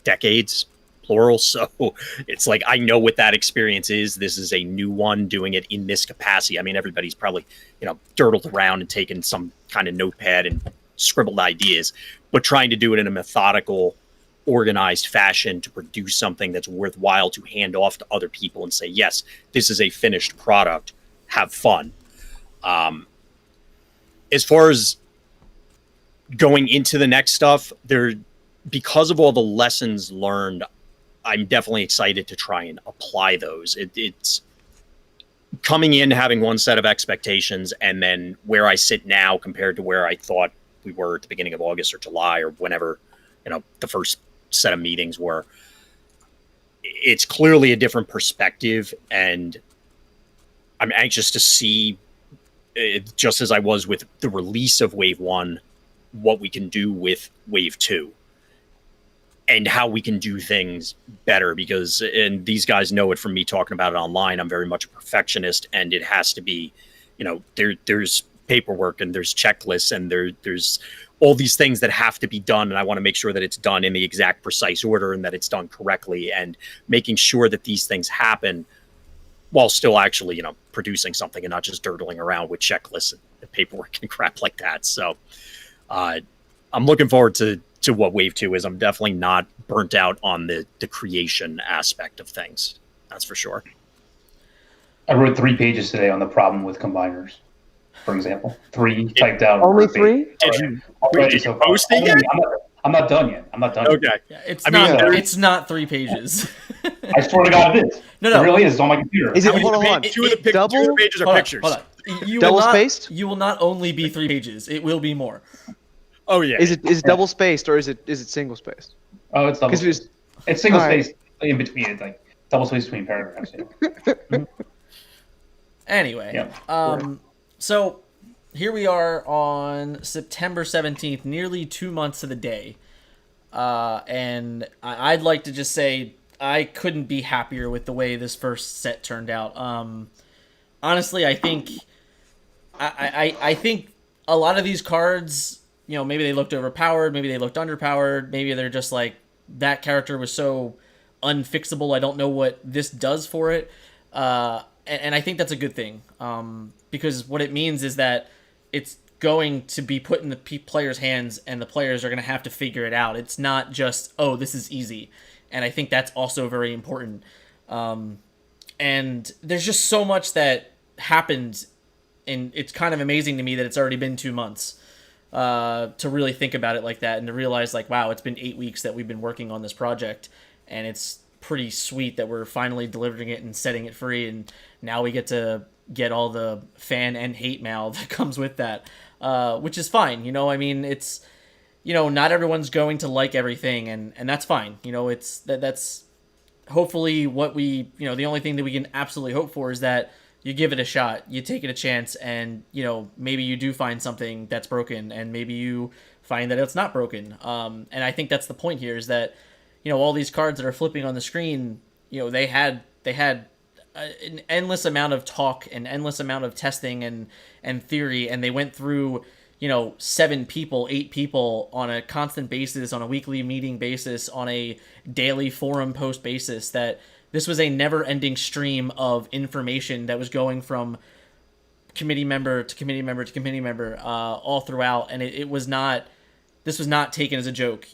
Speaker 3: decades, plural. So it's like, I know what that experience is. This is a new one doing it in this capacity. I mean, everybody's probably, dirtled around and taken some kind of notepad and scribbled ideas, but trying to do it in a methodical, organized fashion to produce something that's worthwhile to hand off to other people and say, yes, this is a finished product. Have fun. As far as going into the next stuff, because of all the lessons learned, I'm definitely excited to try and apply those. It's coming in, having one set of expectations, and then where I sit now compared to where I thought we were at the beginning of August or July or whenever, the first set of meetings were. It's clearly a different perspective, and I'm anxious to see, just as I was with the release of Wave 1, what we can do with Wave 2 and how we can do things better, because, and these guys know it from me talking about it online, I'm very much a perfectionist, and it has to be, there's paperwork and there's checklists and there's all these things that have to be done, and I want to make sure that it's done in the exact precise order and that it's done correctly, and making sure that these things happen while still actually, producing something and not just dirtling around with checklists and paperwork and crap like that. So I'm looking forward to what Wave 2 is. I'm definitely not burnt out on the creation aspect of things. That's for sure.
Speaker 4: I wrote 3 pages today on the problem with combiners, for example. 3 typed out.
Speaker 2: Only 3?
Speaker 3: Did you post it yet?
Speaker 4: I'm not done yet. I'm not done. Yet.
Speaker 3: Okay.
Speaker 1: Yeah, it's
Speaker 3: I
Speaker 1: not.
Speaker 3: mean,
Speaker 1: It's not 3 pages.
Speaker 4: I swear to God, it is.
Speaker 1: No.
Speaker 4: It really is. It's on my computer.
Speaker 2: Is it?
Speaker 3: How many
Speaker 2: Hold on.
Speaker 3: two of the
Speaker 2: Double?
Speaker 3: pages are
Speaker 1: Hold on,
Speaker 3: pictures.
Speaker 1: hold on. You
Speaker 2: Double
Speaker 1: will not,
Speaker 2: spaced?
Speaker 1: You will not only be 3 pages. It will be more.
Speaker 3: Oh yeah.
Speaker 2: Is it double spaced or is it single spaced?
Speaker 4: Oh, it's double
Speaker 2: 'Cause it was-
Speaker 4: spaced. It's single
Speaker 2: All right.
Speaker 4: spaced in between. It's like double spaced between paragraphs. Yeah.
Speaker 1: Anyway,
Speaker 4: Yeah.
Speaker 1: so here we are on September 17th, nearly 2 months to the day. And I'd like to just say I couldn't be happier with the way this first set turned out. Honestly, I think I think a lot of these cards, maybe they looked overpowered, maybe they looked underpowered, maybe they're just like, that character was so unfixable, I don't know what this does for it. And I think that's a good thing, because what it means is that it's going to be put in the players' hands, and the players are going to have to figure it out. It's not just, oh, this is easy. And I think that's also very important. And there's just so much that happened, and it's kind of amazing to me that it's already been 2 months to really think about it like that, and to realize, like, wow, it's been 8 weeks that we've been working on this project, and it's pretty sweet that we're finally delivering it and setting it free, and now we get to get all the fan and hate mail that comes with that, which is fine. I mean, it's, not everyone's going to like everything, and that's fine. It's that's hopefully what we, the only thing that we can absolutely hope for is that you give it a shot, you take it a chance, and, maybe you do find something that's broken, and maybe you find that it's not broken. And I think that's the point here, is that, all these cards that are flipping on the screen, they had an endless amount of talk, an endless amount of testing and theory, and they went through, 7 people, 8 people on a constant basis, on a weekly meeting basis, on a daily forum post basis, that this was a never-ending stream of information that was going from committee member to committee member to committee member, all throughout, and this was not taken as a joke,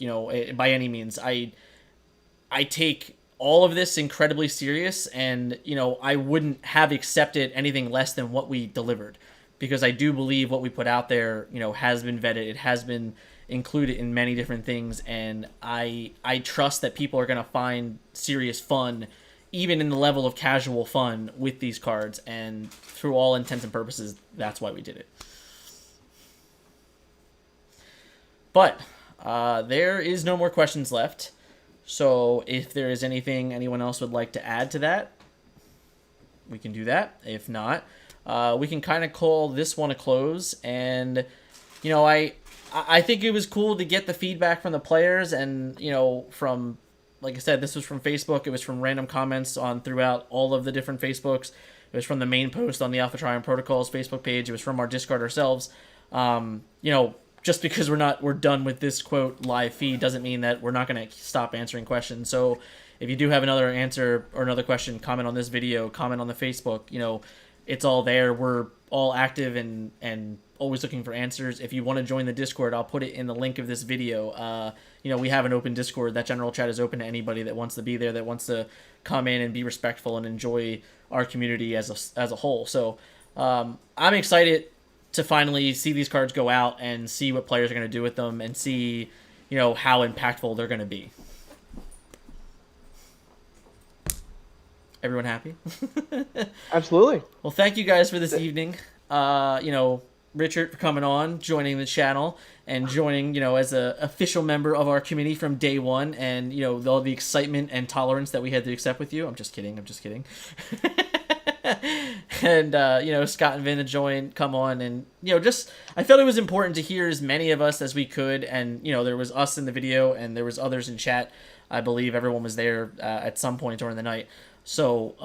Speaker 1: by any means. I take all of this incredibly serious, and, I wouldn't have accepted anything less than what we delivered, because I do believe what we put out there, has been vetted. It has been included in many different things, and I trust that people are going to find serious fun, even in the level of casual fun, with these cards, and through all intents and purposes, that's why we did it. But there is no more questions left. So if there is anything anyone else would like to add to that, we can do that. If not, we can kind of call this one a close. And, I think it was cool to get the feedback from the players, and, from, like I said, this was from Facebook. It was from random comments on throughout all of the different Facebooks. It was from the main post on the Alpha Trion Protocols Facebook page. It was from our Discord ourselves. Just because we're done with this quote live feed doesn't mean that we're not going to stop answering questions. So if you do have another answer or another question, comment on this video, comment on the Facebook. It's all there. We're all active and always looking for answers. If you want to join the Discord, I'll put it in the link of this video. We have an open Discord. That general chat is open to anybody that wants to be there, that wants to come in and be respectful and enjoy our community as a whole. So I'm excited to finally see these cards go out and see what players are going to do with them, and see, how impactful they're going to be. Everyone happy?
Speaker 2: Absolutely.
Speaker 1: Well, thank you guys for this evening. Richard for coming on, joining the channel, and joining, as a official member of our community from day one, and, all the excitement and tolerance that we had to accept with you. I'm just kidding. And, Scott and Vin to join, come on, and, I felt it was important to hear as many of us as we could, and, there was us in the video, and there was others in chat. I believe everyone was there at some point during the night. So,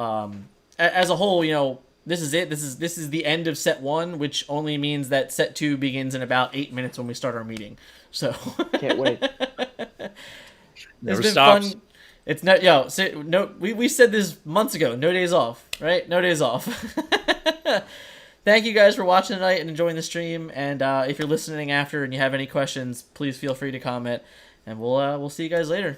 Speaker 1: as a whole, this is it. This is the end of set 1, which only means that set 2 begins in about 8 minutes when we start our meeting. So
Speaker 2: Can't wait.
Speaker 3: Never
Speaker 1: been
Speaker 3: stops.
Speaker 1: fun. It's not, we said this months ago. No days off, right? No days off. Thank you guys for watching tonight and enjoying the stream. And if you're listening after and you have any questions, please feel free to comment. And we'll see you guys later.